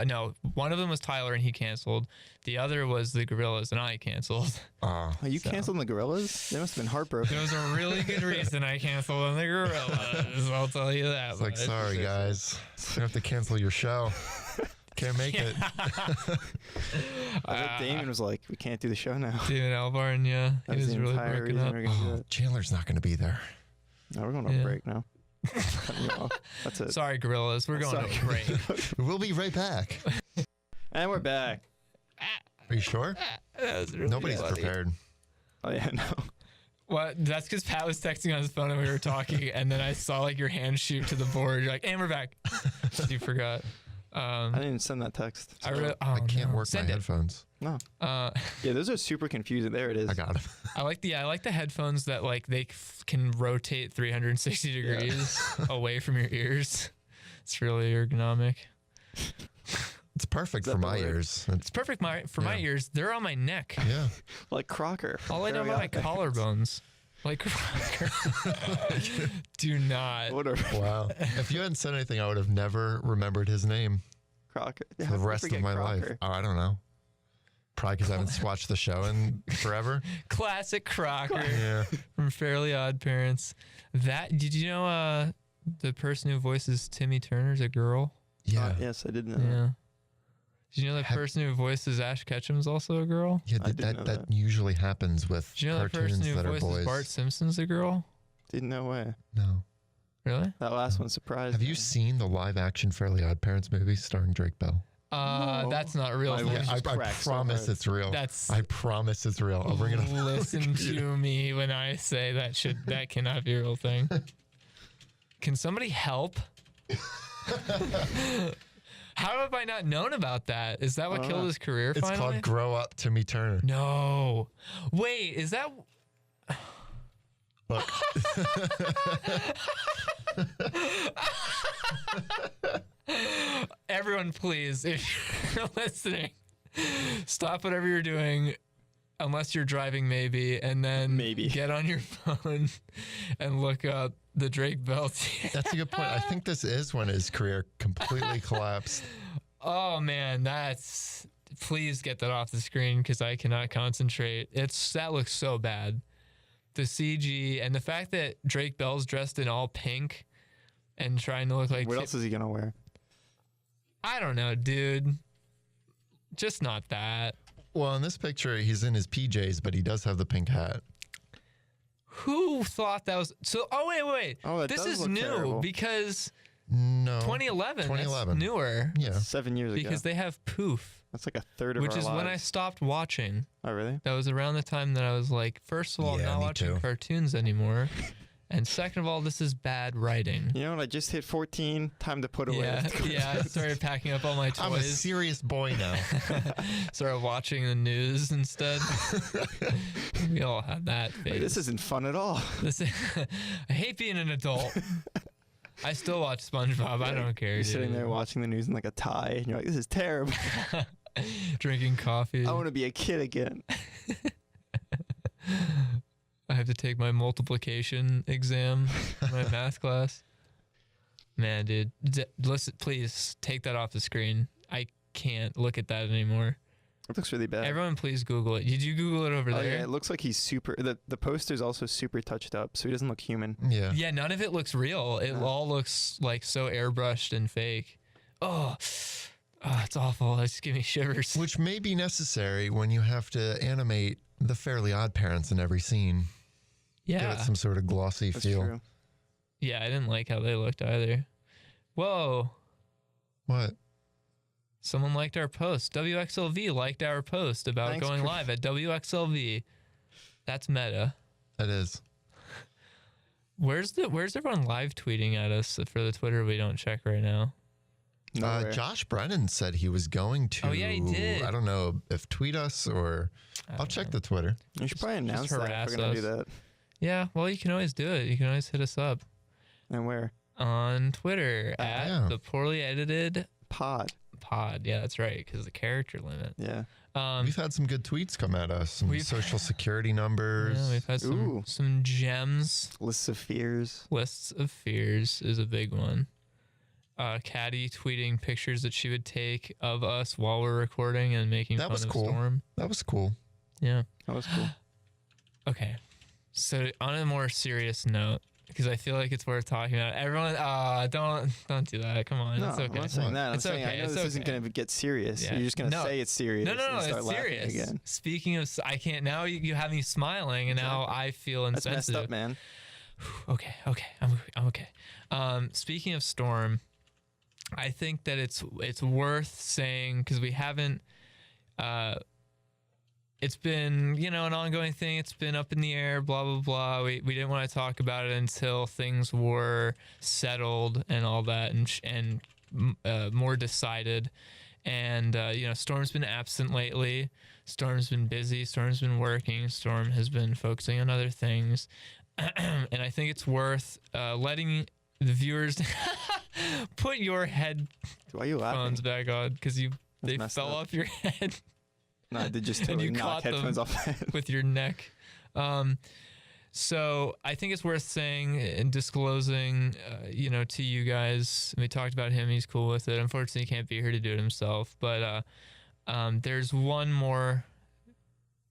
No, one of them was Tyler and he canceled. The other was the Gorillas and I canceled. Oh, you So- canceled the Gorillas? They must have been heartbroken. There was a really good reason I canceled on the Gorillas. I'll tell you that. It's like, much. sorry, guys. You have to cancel your show. Can't make it. I bet Damon was like, we can't do the show now. David Albarn, yeah, That he was was the really entire broken reason up. we're gonna do it. Chandler's not going to be there. No, we're going on Yeah. a break now. Cutting you off. That's it. Sorry, Gorillas, we're going to a break. We'll be right back. And we're back. Are you sure? That was really Nobody's funny. prepared. Oh yeah, no. Well, that's because Pat was texting on his phone and we were talking, and then I saw like your hand shoot to the board. You're like, and we're back. You forgot. I didn't even send that text. I can't work Send my it. headphones. No. Uh, Yeah, those are super confusing. There it is. I got them. I like the headphones that like they can rotate 360 degrees away from your ears. It's really ergonomic. It's perfect for that my the word? ears. It's perfect for my ears. They're on my neck. Yeah. Like Crocker. from All I know Fairly about my OddParents. collarbones. Like do not. Whatever. Wow. If you hadn't said anything, I would have never remembered his name Crocker. for How the did I rest of forget my life. Crocker? Oh, I don't know. Probably because I haven't watched the show in forever. Classic Crocker Yeah. from Fairly OddParents. That did you know? The person who voices Timmy Turner's a girl. Yeah. Yes, I did know. Yeah. Did you know the person who voices Ash Ketchum's also a girl? Yeah, I didn't know that usually happens with Did you know the person cartoons who that are voices boys. Bart Simpson's a girl? Didn't know way. No. Really? That last one surprised Have me. you seen the live-action Fairly OddParents movie starring Drake Bell? No. That's not real. My thing. voice I just cracked so promise hard. it's real. That's I promise it's real. Oh, we're gonna listen to me when I say that cannot be a real thing. Can somebody help? How have I not known about that? Is that what killed his career It's finally? called Grow Up, Timmy Turner. No. Wait, is that Look, everyone please, if you're listening, stop whatever you're doing. Unless you're driving, maybe, and then Maybe. get on your phone and look up the Drake Bell team. that's a good point. I think this is when his career completely collapsed. Oh man, please get that off the screen because I cannot concentrate. That looks so bad. The CG and the fact that Drake Bell's dressed in all pink and trying to look like What else is he gonna wear? I don't know, dude. Just not that. Well, in this picture, he's in his PJs, but he does have the pink hat. Who thought that was so? Oh wait. Oh, that This does is look new terrible. because No. 2011. 2011. That's newer. Yeah. 7 years ago. Because they have Poof, That's like a third of which our is lives. when I stopped watching. Oh, really? That was around the time that I was like, first of all, Yeah, I'm not me watching too. cartoons anymore. And second of all, this is bad writing. You know what? I just hit 14. Time to put away. Yeah, I started packing up all my I'm a toys. serious boy now. Started watching the news instead. We all had that phase. Like, this isn't fun at all. I hate being an adult. I still watch SpongeBob. I don't care. You're sitting dude. there watching the news in like a tie, and you're like, "This is terrible. Drinking coffee. I want to be a kid again." I have to take my multiplication exam, in my math class. Man, dude, listen, please take that off the screen. I can't look at that anymore. It looks really bad. Everyone, please Google it. Did you Google it over Oh there? yeah, it looks like he's super. The poster's also super touched up, so he doesn't look human. Yeah. Yeah, none of it looks real. It No. all looks like so airbrushed and fake. Oh, it's awful. It's giving me shivers. Which may be necessary when you have to animate the Fairly OddParents in every scene. Give Yeah. it some sort of glossy That's feel. true. Yeah, I didn't like how they looked either. Whoa. What? Someone liked our post. WXLV liked our post about Thanks, going Chris. live at WXLV. That's meta. That is. Where's everyone live tweeting at us for the Twitter we don't check right now? Nowhere. Josh Brennan said he was going to. Oh, yeah, he did. I don't know if tweet us or I'll check the Twitter. You should probably announce that if harass we're gonna do us. that. Yeah, well, you can always do it. You can always hit us up And where? on Twitter at yeah. the poorly edited Pod. pod. Yeah, that's right, because the character limit. Yeah. We've had some good tweets come at us. Some social security numbers. Yeah, we've had Ooh. some gems. Lists of fears. Lists of fears is a big one. Caddy tweeting pictures that she would take of us while we're recording and making That fun was of cool. Storm. That was cool. Yeah. That was cool. Okay. So on a more serious note, because I feel like it's worth talking about. Everyone, don't do that. Come on, No, it's I'm okay. not saying that. I'm It's saying okay, I know it's this isn't okay. going to get serious. Yeah. You're just going to No. say it's serious. No, and start it's laughing serious. again. Speaking of, I can't. Now you have me smiling, and now Exactly. I feel That's insensitive. messed up, man. Okay, I'm okay. Speaking of Storm, I think that it's worth saying because we haven't. It's been an ongoing thing. It's been up in the air. Blah blah blah. We didn't want to talk about it until things were settled and all that, and more decided. And Storm's been absent lately. Storm's been busy. Storm's been working. Storm has been focusing on other things. And I think it's worth letting the viewers put your Why are you laughing? headphones back on because they fell up. off your head. No, I did just And totally you knock caught them headphones off my head. with your neck. So I think it's worth saying and disclosing, to you guys. We talked about him; he's cool with it. Unfortunately, he can't be here to do it himself. But there's one more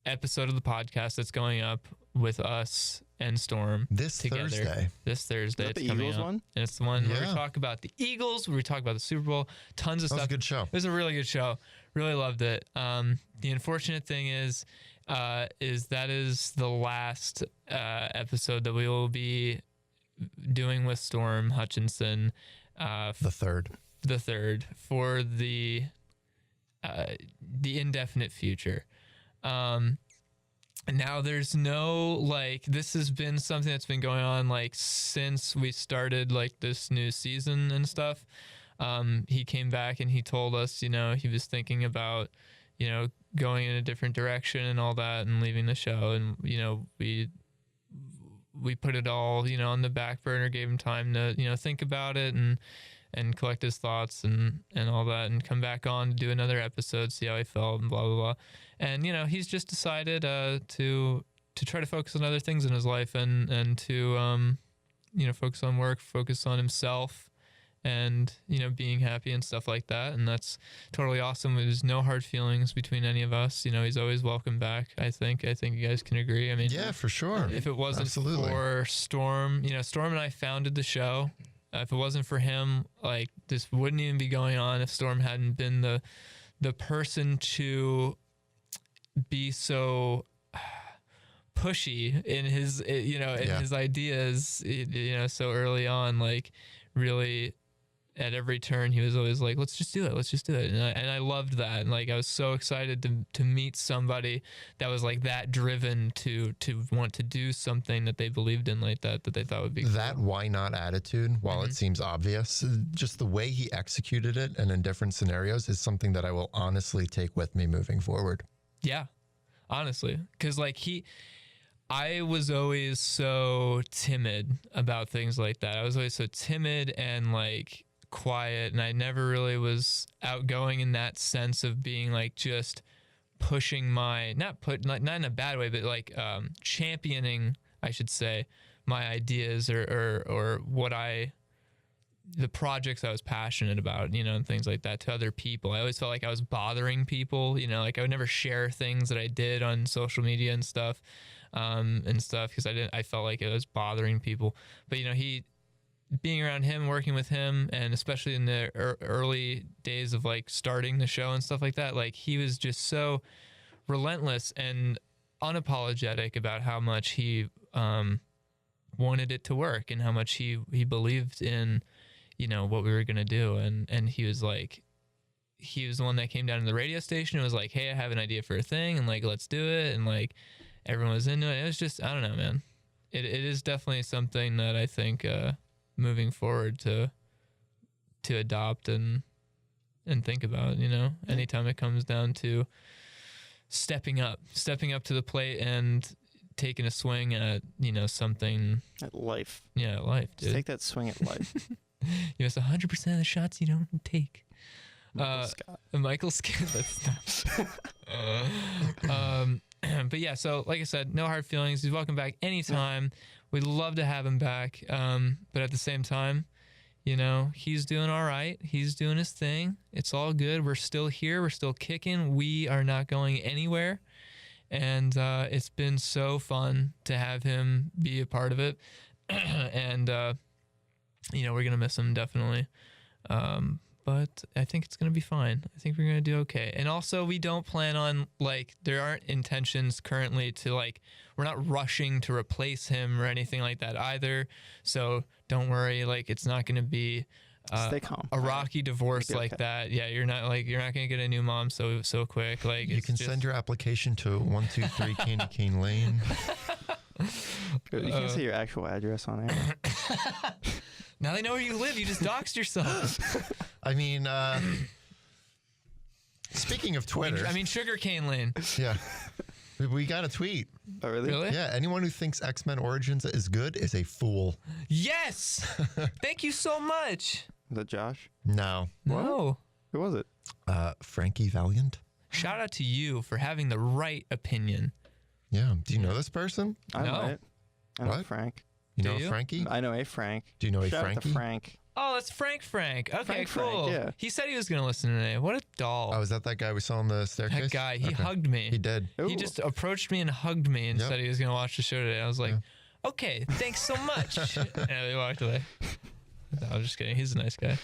episode of the podcast that's going up with us and Storm This together. Thursday. This Thursday, Is that it's the coming Eagles out. one? And it's the one where we Yeah. talk about the Eagles, where we talk about the Super Bowl, tons of That was stuff. a good show. It was a really good show. Really loved it. The unfortunate thing is that is the last episode that we will be doing with Storm Hutchinson, The third. the third, for the indefinite future. Now there's no this has been something that's been going on since we started this new season and stuff. He came back and he told us, he was thinking about, going in a different direction and all that and leaving the show. And, we put it all, on the back burner, gave him time to, think about it and collect his thoughts and all that and come back on to do another episode, see how he felt and blah, blah, blah. And, he's just decided to try to focus on other things in his life and to, focus on work, focus on himself and, being happy and stuff like that. And that's totally awesome. There's no hard feelings between any of us. He's always welcome back, I think. I think you guys can agree. I mean, Yeah, for sure. if it wasn't Absolutely. for Storm, Storm and I founded the show. If it wasn't for him, this wouldn't even be going on if Storm hadn't been the person to be so pushy in his, his ideas, so early on, really at every turn, he was always like, let's just do it. Let's just do it. And I loved that. And I was so excited to meet somebody that was that driven to want to do something that they believed in that they thought would be That cool. why not attitude, while it seems obvious, just the way he executed it and in different scenarios is something that I will honestly take with me moving forward. Yeah, honestly. Because I was always so timid about things like that. I was always so timid and quiet, and I never really was outgoing in that sense of being just pushing my not in a bad way, but championing, I should say, my ideas or what the projects I was passionate about, and things like that to other people. I always felt like I was bothering people, I would never share things that I did on social media and stuff because I felt like it was bothering people. But being around him, working with him, and especially in the early days of starting the show and stuff like that, he was just so relentless and unapologetic about how much he wanted it to work and how much he believed in what we were gonna do. And he was the one that came down to the radio station and was like, hey, I have an idea for a thing, and let's do it. And everyone was into it. It was just, I don't know, man. It is definitely something that I think moving forward to adopt and think about, anytime it comes down to stepping up to the plate and taking a swing at, At something. life. Yeah, life, Just dude. take that swing at life. You miss 100% of the shots you don't take. Michael Scott. Michael Scott. But yeah, so like I said, no hard feelings. He's welcome back anytime. We'd love to have him back. But at the same time, he's doing all right. He's doing his thing. It's all good. We're still here. We're still kicking. We are not going anywhere. And it's been so fun to have him be a part of it. And, we're going to miss him definitely. But I think it's going to be fine. I think we're going to do okay. And also, we don't plan on, there aren't intentions currently to, we're not rushing to replace him or anything like that either. So don't worry. It's not going to be Stay calm. a rocky divorce It'll be like okay. that. Yeah, you're not going to get a new mom so quick. You can send your application to 123 Candy Cane Lane. Good. You can say your actual address on air. Now they know where you live. You just doxed yourself. I mean, speaking of Twitter, I mean, Sugarcane Lane. yeah, we got a tweet. Oh, really? Really? Yeah, anyone who thinks X-Men Origins is good is a fool. Yes. Thank you so much. Was that Josh? No, No. Who was it? Frankie Valiant. Shout out to you for having the right opinion. Yeah, do you know this person? I No. know it. I know What? Frank. You Do know you? Frankie? I know a Frank. Do you know a Shout out Frankie? to Frank. Oh, that's Frank. Okay, Frank, cool. yeah. He said he was going to listen today. What a doll. Oh, is that guy we saw on the staircase? That guy. He Okay. hugged me. He did. He Ooh. just approached me and hugged me and Yep. said he was going to watch the show today. I was like, okay, thanks so much. And he walked away. No, I was just kidding. He's a nice guy.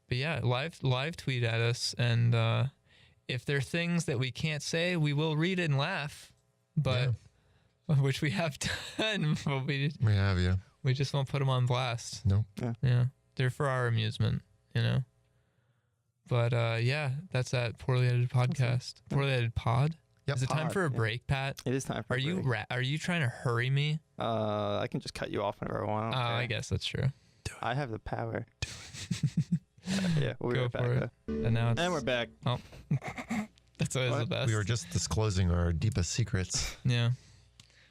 But yeah, live tweet at us. And if there are things that we can't say, we will read it and laugh. But which we have done. But We have you. we just won't put them on blast. No. Yeah. They're for our amusement, you know? But yeah, that's that Poorly Edited podcast. Poorly Edited pod? Yep. Is it time Pod, for a yeah. break, Pat? It is time for Are a you break. are you trying to hurry me? I can just cut you off whenever I want. Oh, I guess that's true. I have the power. Yeah, we'll be Go right back. for it. though. And now it's, And we're back. that's always the What? best. We were just disclosing our deepest secrets. Yeah.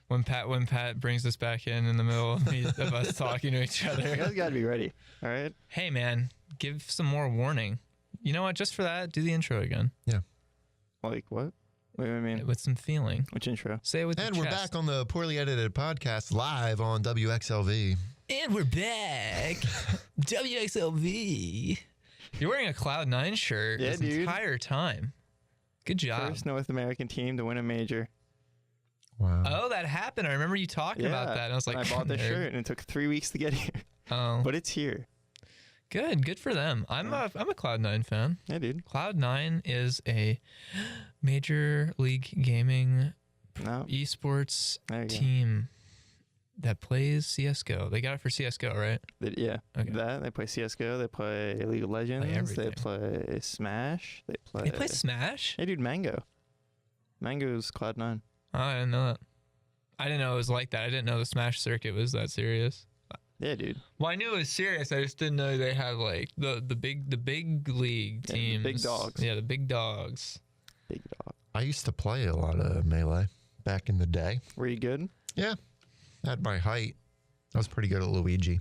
When Pat brings us back in the middle of us talking to each You other. guys got to be ready. All right. Hey man, give some more warning. You know what? Just for that, do the intro again Like what? Wait, I mean, with some feeling. which intro? Say it with And your we're chest. back on the Poorly Edited podcast live on WXLV. And we're back. WXLV. You're wearing a Cloud9 shirt Yeah, this dude. entire time. Good job. First North American team to win a major. Wow. Oh, that happened. I remember you talking about that. And I was like, I bought the nerd. shirt and it took 3 weeks to get here, Oh, but it's here. good for them. I'm a Cloud9 fan. Yeah, dude. Cloud9 is a major league gaming No, esports there you go. team that plays CS:GO. They got it for CS:GO, right? Yeah, Okay. that they play CS:GO. They play League of Legends. They everything. play Smash. They play. They play Smash. Hey, dude, Mango. Mango's Cloud9. Oh, I didn't know that. I didn't know it was like that. I didn't know the Smash circuit was that serious. Yeah, dude. Well, I knew it was serious. I just didn't know they had like the big league Yeah, the teams. big dogs. Yeah, the big dogs. Big dog. I used to play a lot of Melee back in the day. Were you good? Yeah. At my height, I was pretty good at Luigi.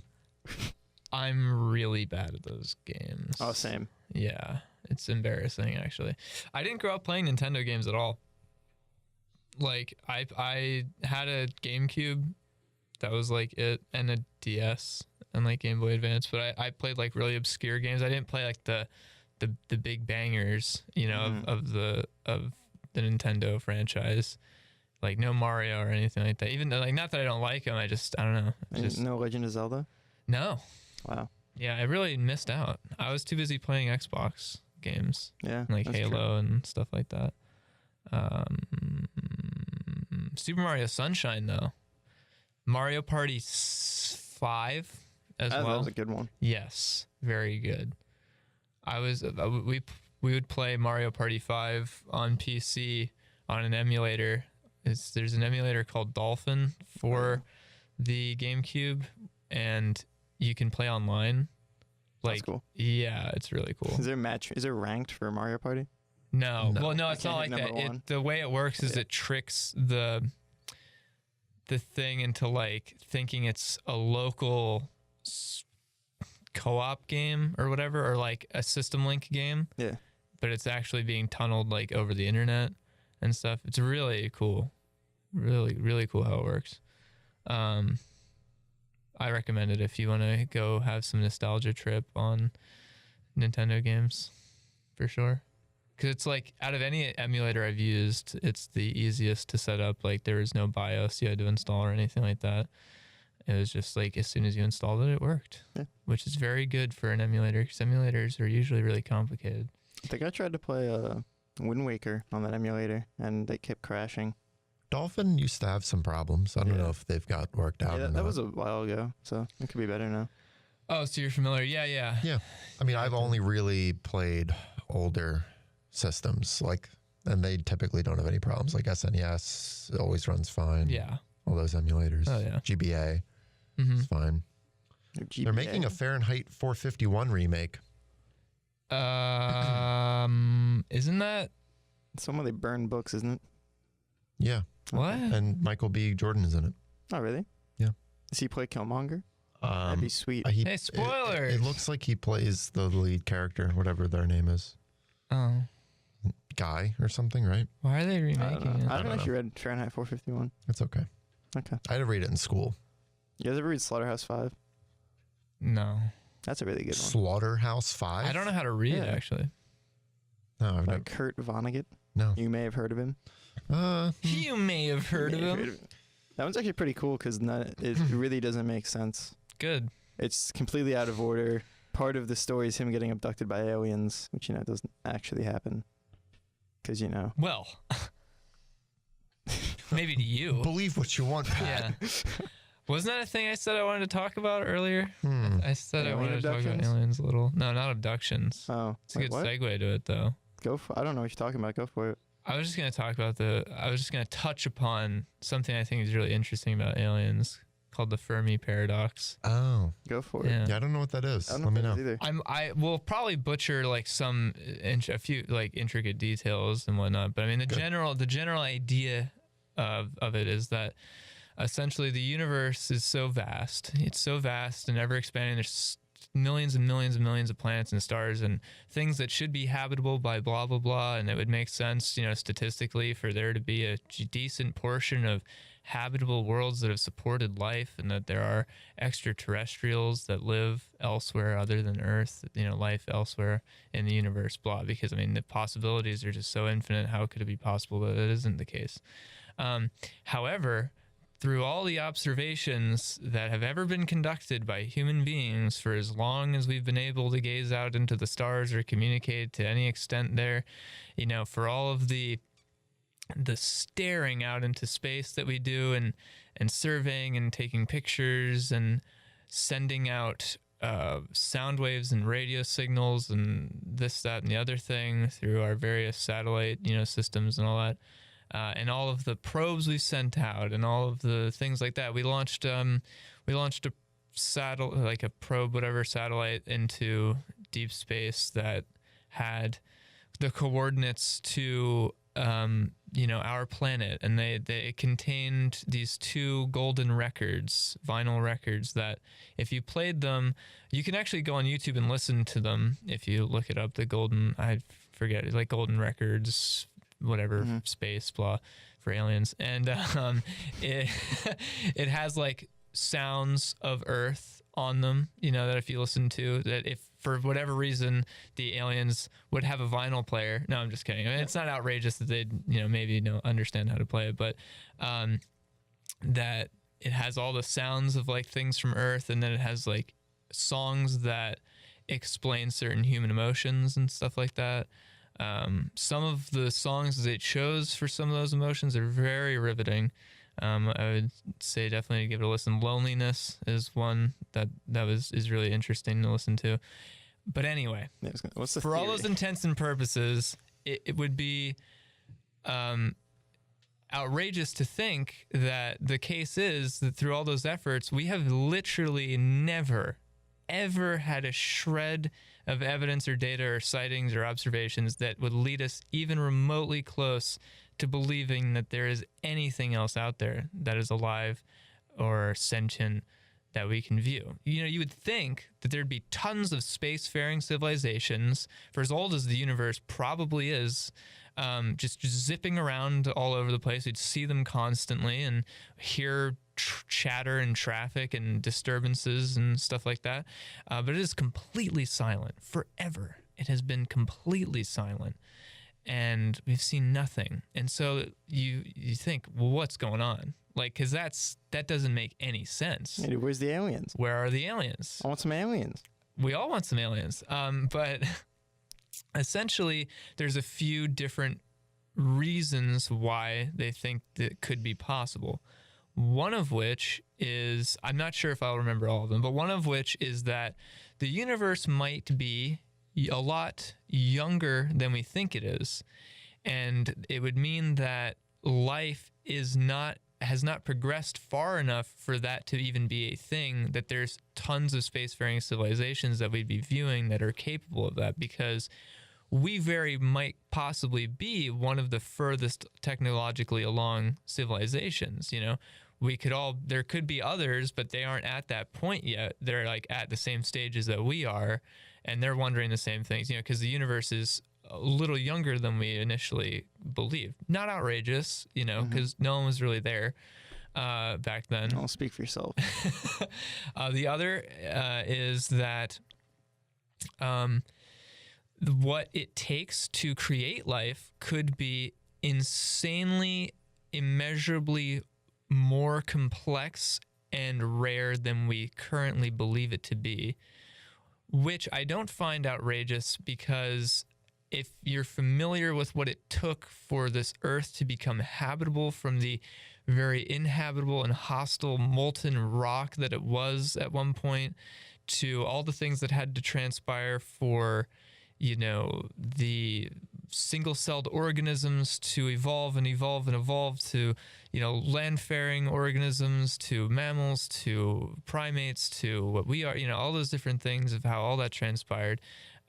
I'm really bad at those games. Oh, same. Yeah, it's embarrassing actually. I didn't grow up playing Nintendo games at all. Like I had a GameCube, that was like it, and a DS and like Game Boy Advance, but I played like really obscure games. I didn't play like the big bangers, you know, of the Nintendo franchise. Like no Mario or anything like that. Even though, like, not that I don't like them, I don't know. And Just no Legend of Zelda? no. Wow. Yeah, I really missed out. I was too busy playing Xbox games, Yeah. like that's Halo true. and stuff like that. Super Mario Sunshine though, Mario Party 5 as That well. was a good one. Yes, very good. I was we would play Mario Party 5 on PC on an emulator. There's an emulator called Dolphin for the GameCube, and you can play online. Like, That's cool. yeah, it's really cool. Is there Is there ranked for Mario Party? No, No. well, no, You it's not like can't hit that. number one? The way it works is Yeah. it tricks the thing into like thinking it's a local co-op game or whatever, or like a system link game. Yeah. But it's actually being tunneled like over the internet and stuff. It's really cool, really cool how it works. I recommend it if you want to go have some nostalgia trip on Nintendo games, for sure. Because it's like, out of any emulator I've used, it's the easiest to set up. Like, there was no BIOS you had to install or anything like that. It was just like, as soon as you installed it, it worked. Yeah. Which is very good for an emulator, because emulators are usually really complicated. I think I tried to play Wind Waker on that emulator, and they kept crashing. Dolphin used to have some problems. I don't Yeah. know if they've got worked out. Yeah, or that not. was a while ago, so it could be better now. Oh, so you're familiar? Yeah. Yeah. I mean, I've only really played older systems, and they typically don't have any problems. Like SNES, it always runs fine. Yeah. All those emulators. Oh, yeah. GBA, Mm-hmm. it's fine. Or They're making a GPA. Fahrenheit 451 remake. Isn't that Someone they burn books, isn't it? Yeah, what? and Michael B. Jordan is in it. Oh, really? Yeah. Does he play Killmonger? That'd be sweet. Hey, spoilers! It looks like he plays the lead character, whatever their name is. Oh, Guy or something, right? why are they I remaking don't know. it? I don't know don't if you read Fahrenheit 451. It's okay. Okay. I had to read it in school. You guys ever read Slaughterhouse-5? No, That's a really good one. Slaughterhouse 5? I don't know how to read Yeah. actually. No, I've By never. Kurt Vonnegut. No. You may have heard of him. You may have heard of You may have him. That one's actually pretty cool because it really doesn't make sense. Good. It's completely out of order. Part of the story is him getting abducted by aliens, which, doesn't actually happen. Because, Well, maybe to you. Believe what you want, Pat. Yeah. Wasn't that a thing I said I wanted to talk about earlier? Hmm. I said I Alien wanted to talk about abductions? aliens a little. No, not abductions. Oh, It's a wait, good what? segue to it, though. Go for. I don't know what you're talking about. Go for it. I was just going to talk about I was just going to touch upon something I think is really interesting about aliens called the Fermi Paradox. Oh. Go for it. Yeah. Yeah, I don't know what that is. I don't Let me know know. if that is either. I will probably butcher like a few like intricate details and whatnot, but I mean the general idea of it is that essentially the universe is so vast. It's so vast and ever expanding. There's millions and millions and millions of planets and stars and things that should be habitable by blah blah blah, and it would make sense, statistically, for there to be a decent portion of habitable worlds that have supported life, and that there are extraterrestrials that live elsewhere other than Earth, life elsewhere in the universe, blah, because I mean the possibilities are just so infinite. How could it be possible that it isn't the case? However, through all the observations that have ever been conducted by human beings for as long as we've been able to gaze out into the stars or communicate to any extent there, for all of the staring out into space that we do, and surveying and taking pictures and sending out sound waves and radio signals and this, that, and the other thing through our various satellite, systems and all that. And all of the probes we sent out and all of the things like that. We launched a satellite, like a probe, whatever satellite, into deep space that had the coordinates to our planet, and it contained these 2 golden records, vinyl records, that if you played them, you can actually go on YouTube and listen to them. If you look it up, I forget, it's like golden records, whatever, space, blah, for aliens. And it it has like sounds of Earth on them, that if you listen to, that if for whatever reason the aliens would have a vinyl player. No, I'm just kidding. I mean, it's not outrageous that they'd, maybe understand how to play it, but that it has all the sounds of like things from Earth, and then it has like songs that explain certain human emotions and stuff like that. Some of the songs that it chose for some of those emotions are very riveting. I would say definitely give it a listen. Loneliness is one that is really interesting to listen to. But anyway, What's the for all theory? those intents and purposes, it would be outrageous to think that the case is that through all those efforts, we have literally never, ever had a shred of evidence or data or sightings or observations that would lead us even remotely close to believing that there is anything else out there that is alive or sentient that we can view. You would think that there'd be tons of spacefaring civilizations, for as old as the universe probably is, just zipping around all over the place. We'd see them constantly and hear chatter and traffic and disturbances and stuff like that. But it is completely silent. Forever, it has been completely silent. And we've seen nothing. And so you think, well, what's going on? Like, because that doesn't make any sense. Hey, dude, where's the aliens? Where are the aliens? I want some aliens. We all want some aliens. But essentially, there's a few different reasons why they think that could be possible. One of which is, I'm not sure if I'll remember all of them, but one of which is that the universe might be a lot younger than we think it is. And it would mean that life is not has not progressed far enough for that to even be a thing, that there's tons of spacefaring civilizations that we'd be viewing that are capable of that, because we very might possibly be one of the furthest technologically along civilizations. You know, there could be others, but they aren't at that point yet. They're like at the same stages that we are, and they're wondering the same things, you know, because the universe is a little younger than we initially believed. Not outrageous, you know, because no one was really there back then. Don't speak for yourself. The other is that what it takes to create life could be insanely, immeasurably more complex and rare than we currently believe it to be, which I don't find outrageous, because if you're familiar with what it took for this Earth to become habitable from the very inhabitable and hostile molten rock that it was at one point, to all the things that had to transpire for, you know, the single-celled organisms to evolve and evolve and evolve, to, you know, land-faring organisms, to mammals, to primates, to what we are, you know, all those different things of how all that transpired,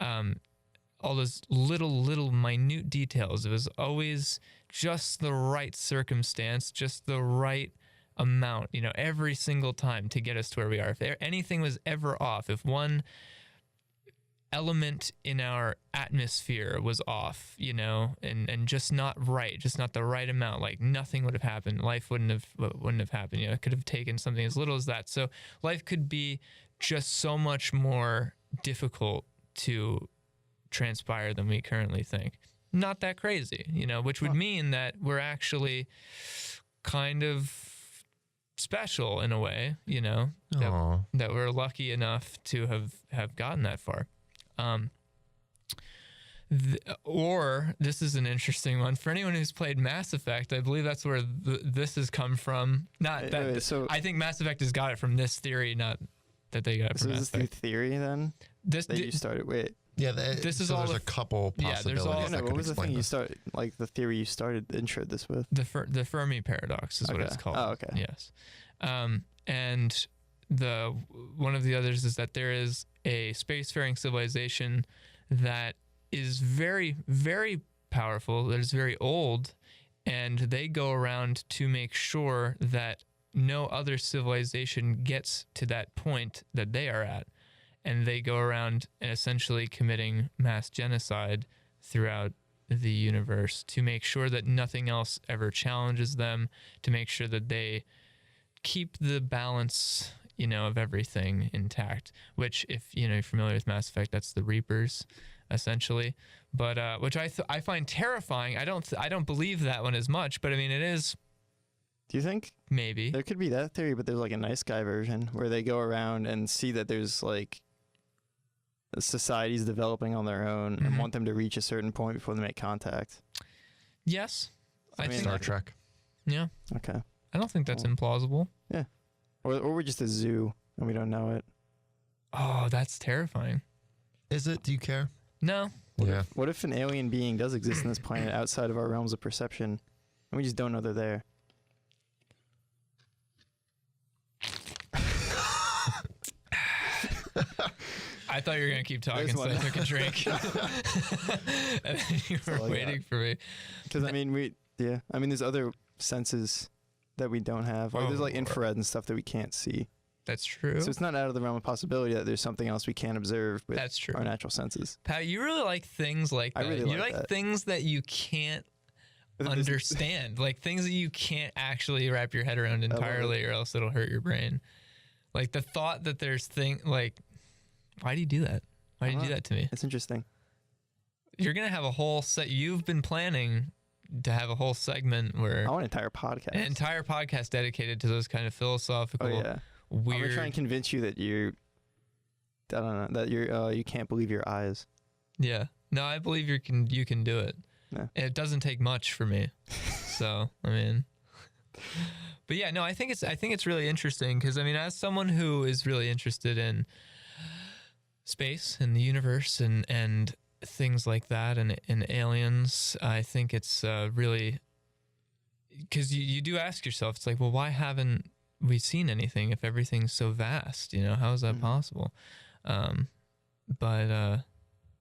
all those little minute details. It was always just the right circumstance, just the right amount, you know, every single time to get us to where we are. If anything was ever off, if one element in our atmosphere was off, you know, and just not right, just not the right amount, like nothing would have happened. Life wouldn't have happened. You know, it could have taken something as little as that. So life could be just so much more difficult to transpire than we currently think. Not that crazy, you know, which would mean that we're actually kind of special in a way, you know, that we're lucky enough to have gotten that far. Or this is an interesting one for anyone who's played Mass Effect. I believe that's where this has come from. Not that so I think Mass Effect has got it from this theory, not that they got it from Mass is this Effect. the theory then? You started with? Yeah, this is so all there's a couple possibilities. all- Yeah, that what could was the explain thing you this. started, like the theory you started intro this with? The Fermi Paradox is what Okay. it's called. Oh, okay. Yes. And one of the others is that there is a spacefaring civilization that is very, very powerful, that is very old, and they go around to make sure that no other civilization gets to that point that they are at. And they go around and essentially committing mass genocide throughout the universe to make sure that nothing else ever challenges them, to make sure that they keep the balance, you know, of everything intact, which, if you know, you're familiar with Mass Effect, that's the Reapers essentially, but which I find terrifying. I don't believe that one as much, but I mean, it is. Do you think Maybe there could be that theory, but there's like a nice guy version where they go around and see that there's like societies developing on their own and want them to reach a certain point before they make contact? Yes, I I mean, think. Star Trek. Yeah, Okay. I don't think that's implausible. Yeah. Or we're just a zoo and we don't know it. Oh, that's terrifying. Is it? Do you care? No. Yeah. What if an alien being does exist on this planet outside of our realms of perception and we just don't know they're there? I thought you were gonna keep talking, There's so I one. took a drink, and then you were all I waiting for me. Because I mean, there's other senses that we don't have. Like there's like infrared and stuff that we can't see. That's true. So it's not out of the realm of possibility that there's something else we can't observe with That's true. our natural senses. Pat, you really like things like that. I really you like that. things that you can't This- understand, like things that you can't actually wrap your head around love it. entirely, or else it'll hurt your brain. Like the thought that there's like, why do you do that? Why do you do that to me? It's interesting. You're gonna have a whole set. You've been planning to have a whole segment where I want an entire podcast. an entire podcast dedicated to those kind of philosophical, Oh yeah. I'm weird. gonna try and convince you that I don't know, that you can't believe your eyes. Yeah. No, I believe you can do it. Yeah. It doesn't take much for me. So, I mean, but yeah, no, I think it's really interesting because I mean, as someone who is really interested in space and the universe and things like that and aliens, I think it's really because you do ask yourself, it's like, well, why haven't we seen anything if everything's so vast? You know, how is that possible? But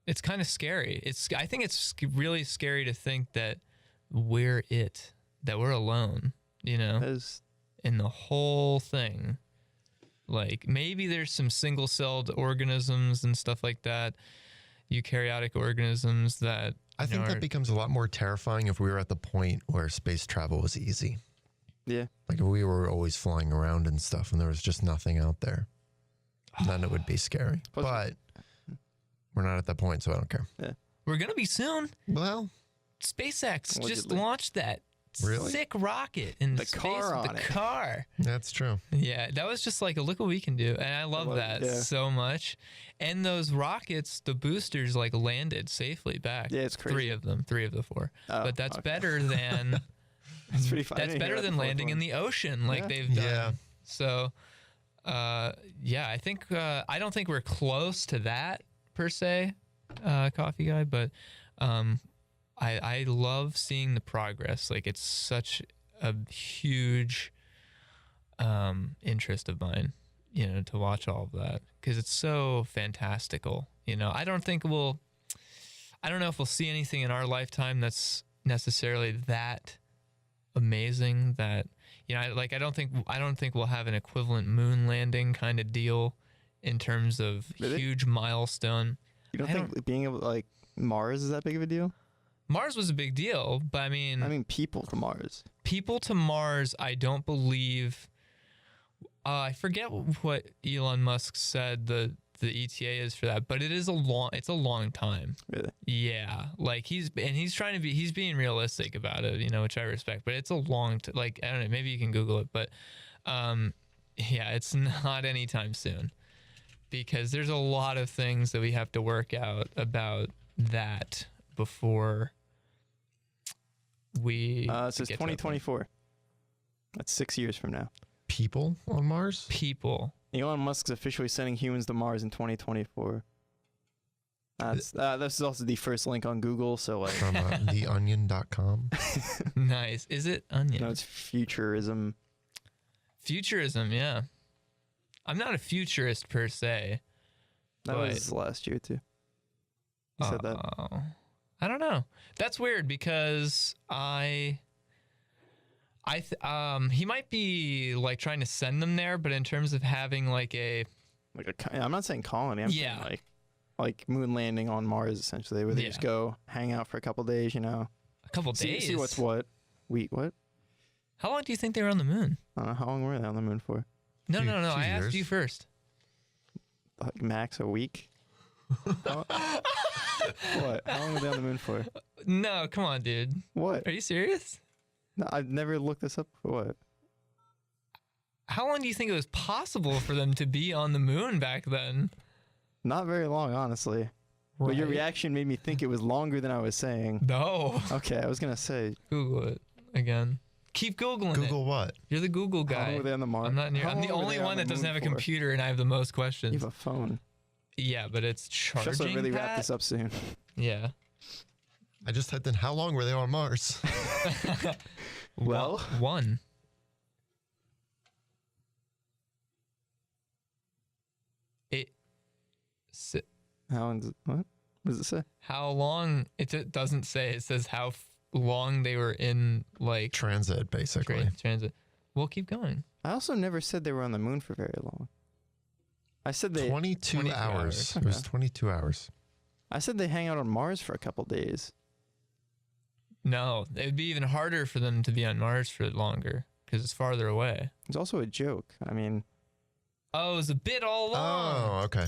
it's kind of scary. I think it's really scary to think that we're alone, you know, in the whole thing. Like maybe there's some single-celled organisms and stuff like that, eukaryotic organisms that I think that becomes a lot more terrifying if we were at the point where space travel was easy. Yeah. Like if we were always flying around and stuff and there was just nothing out there, then it would be scary. But we're not at that point, so I don't care. Yeah. We're going to be soon. Well, SpaceX just Allegedly. launched that Really? sick rocket in The space car with on the it. car. that's true. Yeah, that was just like, look what we can do. And I love that yeah. so much. And those rockets, the boosters like landed safely back. Yeah, it's crazy. Three of the four. Oh, But that's okay. better than That's pretty fun. I that's didn't hear better about than the fourth landing in one. the ocean like Yeah. they've done. Yeah. So yeah, I think I don't think we're close to that per se, coffee guy, but I love seeing the progress. Like it's such a huge interest of mine, you know, to watch all of that because it's so fantastical. You know, I don't know if we'll see anything in our lifetime that's necessarily that amazing that, you know, I don't think we'll have an equivalent moon landing kind of deal in terms of Really? huge milestone. You don't I think being able to, like, Mars is that big of a deal? Mars was a big deal, but I mean people to Mars. people to Mars, I don't believe. I forget what Elon Musk said the ETA is for that, but it's a long time. Really? Yeah, like he's being realistic about it, you know, which I respect. But it's a long like I don't know, maybe you can Google it, but yeah, it's not anytime soon because there's a lot of things that we have to work out about that before we. It says 2024. That's 6 years from now. People on Mars? People. Elon Musk's officially sending humans to Mars in 2024. This is also the first link on Google, so like From theonion.com. Nice. Is it onion? no, it's futurism. Futurism, yeah. I'm not a futurist per se. That But- was last year too. You said that. I don't know. That's weird because he might be like trying to send them there, but in terms of having like a I'm not saying colony. I'm Yeah. saying like moon landing on Mars essentially, where they Yeah. just go hang out for a couple days. You know, couple days. see what's what. What? How long do you think they were on the moon? I don't know how long were they on the moon for. No. Few I asked years. you first. Like max a week. What? How long were they on the moon for? No, come on, dude. What? Are you serious? No, I've never looked this up before. What? How long do you think it was possible for them to be on the moon back then? Not very long, honestly. But your Right? reaction made me think it was longer than I was saying. No. Okay, I was gonna say. Google it again. Keep Googling it. Google what? You're the Google How long guy. were they on the Mars? I'm not near. I'm the only one that doesn't have a computer and I have the most You questions. have a phone. Yeah, but it's Should charging. also really wrap Pat? this up soon. Yeah. I just typed in how long were they on Mars? Well. One. How long does it, what? What does it say? How long? It doesn't say. It says how long they were in like Transit, basically. transit. We'll keep going. I also never said they were on the moon for very long. I said they. 22 22 hours. hours. It was Okay. 22 hours. I said they hang out on Mars for a couple days. No, it'd be even harder for them to be on Mars for longer because it's farther away. It's also a joke. I mean, Oh, it was a bit all along. Oh, okay.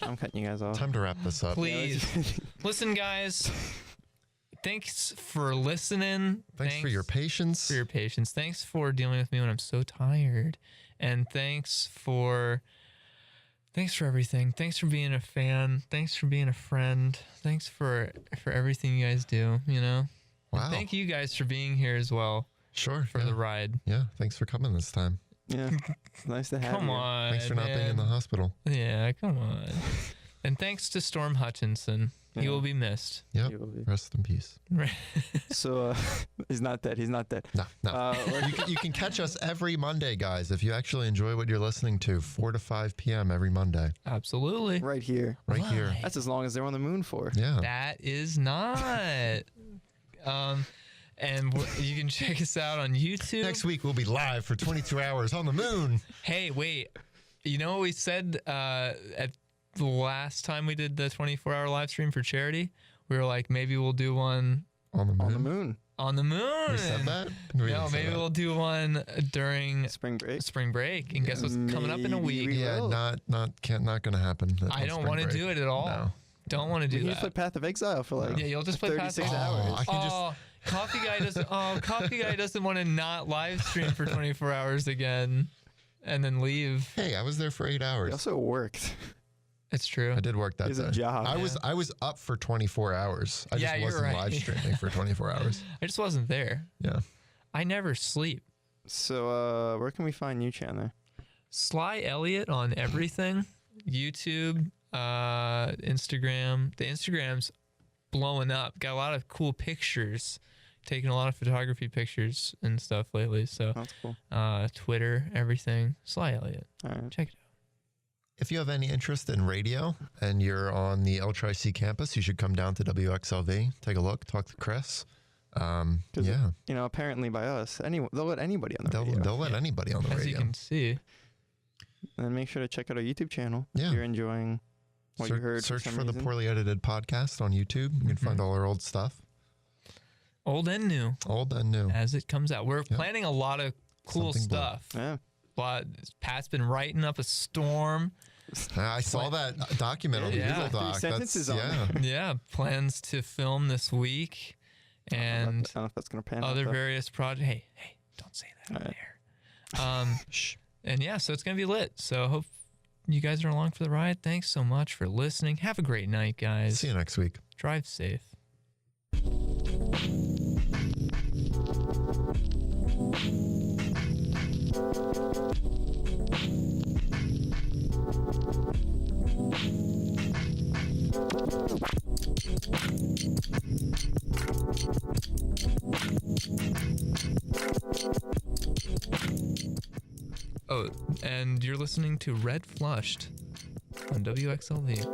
I'm cutting you guys off. Time to wrap this up. Please. Listen, guys. Thanks for listening. Thanks for your patience. For your patience. Thanks for dealing with me when I'm so tired. And thanks for everything. Thanks for being a fan. Thanks for being a friend. Thanks for everything you guys do, you know? And Wow. thank you guys for being here as well Sure. for yeah. the ride. Yeah. Thanks for coming this time. Yeah, it's nice to have Come you. on. Thanks for not being in the man. hospital. Yeah, come on. And thanks to Storm Hutchinson. He Yeah. will be missed. Yep. He will be. Rest in peace. Right. So he's not dead. He's not dead. No, no. You can catch us every Monday, guys. If you actually enjoy what you're listening to, 4 to 5 p.m. every Monday, Absolutely. Right here. right here. Right. That's as long as they're on the moon for. Yeah. That is not. And you can check us out on YouTube. Next week we'll be live for 22 hours on the moon. Hey, wait. You know what we said at the last time we did the 24-hour live stream for charity? We were like, maybe we'll do one On the moon. On the moon. on the moon. We said that? No, We didn't say maybe that. we'll do one during Spring break. spring break. And guess what's coming up in a Maybe week? we Yeah, will. not going to happen. I don't want to do it at all. No. Don't want to We do can play that. Path of Exile for like Yeah, you'll just play Path 36 of- hours. I can just. Oh, Coffee Guy doesn't. Oh, Coffee Guy doesn't want to not live stream for 24 hours again, and then leave. Hey, I was there for 8 He hours. also worked. It's true. I did work that It's a day. job. I was up for 24 hours. I Yeah, just you're wasn't right. live streaming for 24 hours. I just wasn't there. Yeah. I never sleep. So where can we find you, Chandler? Sly Elliott on everything. YouTube, Instagram. The Instagram's blowing up. Got a lot of cool pictures. Taking a lot of photography pictures and stuff lately. So That's cool. Twitter, everything. Sly Elliott. All right. Check it out. If you have any interest in radio and you're on the L-Tri-C campus, you should come down to WXLV, take a look, talk to Chris. 'Cause Yeah, You know, apparently by us, they'll let anybody on the they'll radio. let anybody on the As you radio. can see. And then make sure to check out our YouTube channel Yeah. if you're enjoying what you heard. Search some for the reason. Poorly Edited podcast on YouTube. You can find all our old stuff, Old and new. old and new. As it comes out. We're Yeah. planning a lot of cool Something blue. stuff. Yeah. Pat's been writing up a storm. I saw that document on the Yeah. Google Doc. 3 sentences That's, on yeah. Yeah, plans to film this week I and don't know if that's gonna pan out. other though. various projects. Hey, don't say that on Alright. air. Shh. And yeah, so it's gonna be lit. So hope you guys are along for the ride. Thanks so much for listening. Have a great night, guys. See you next week. Drive safe. Oh, and you're listening to Red Flushed on WXLV.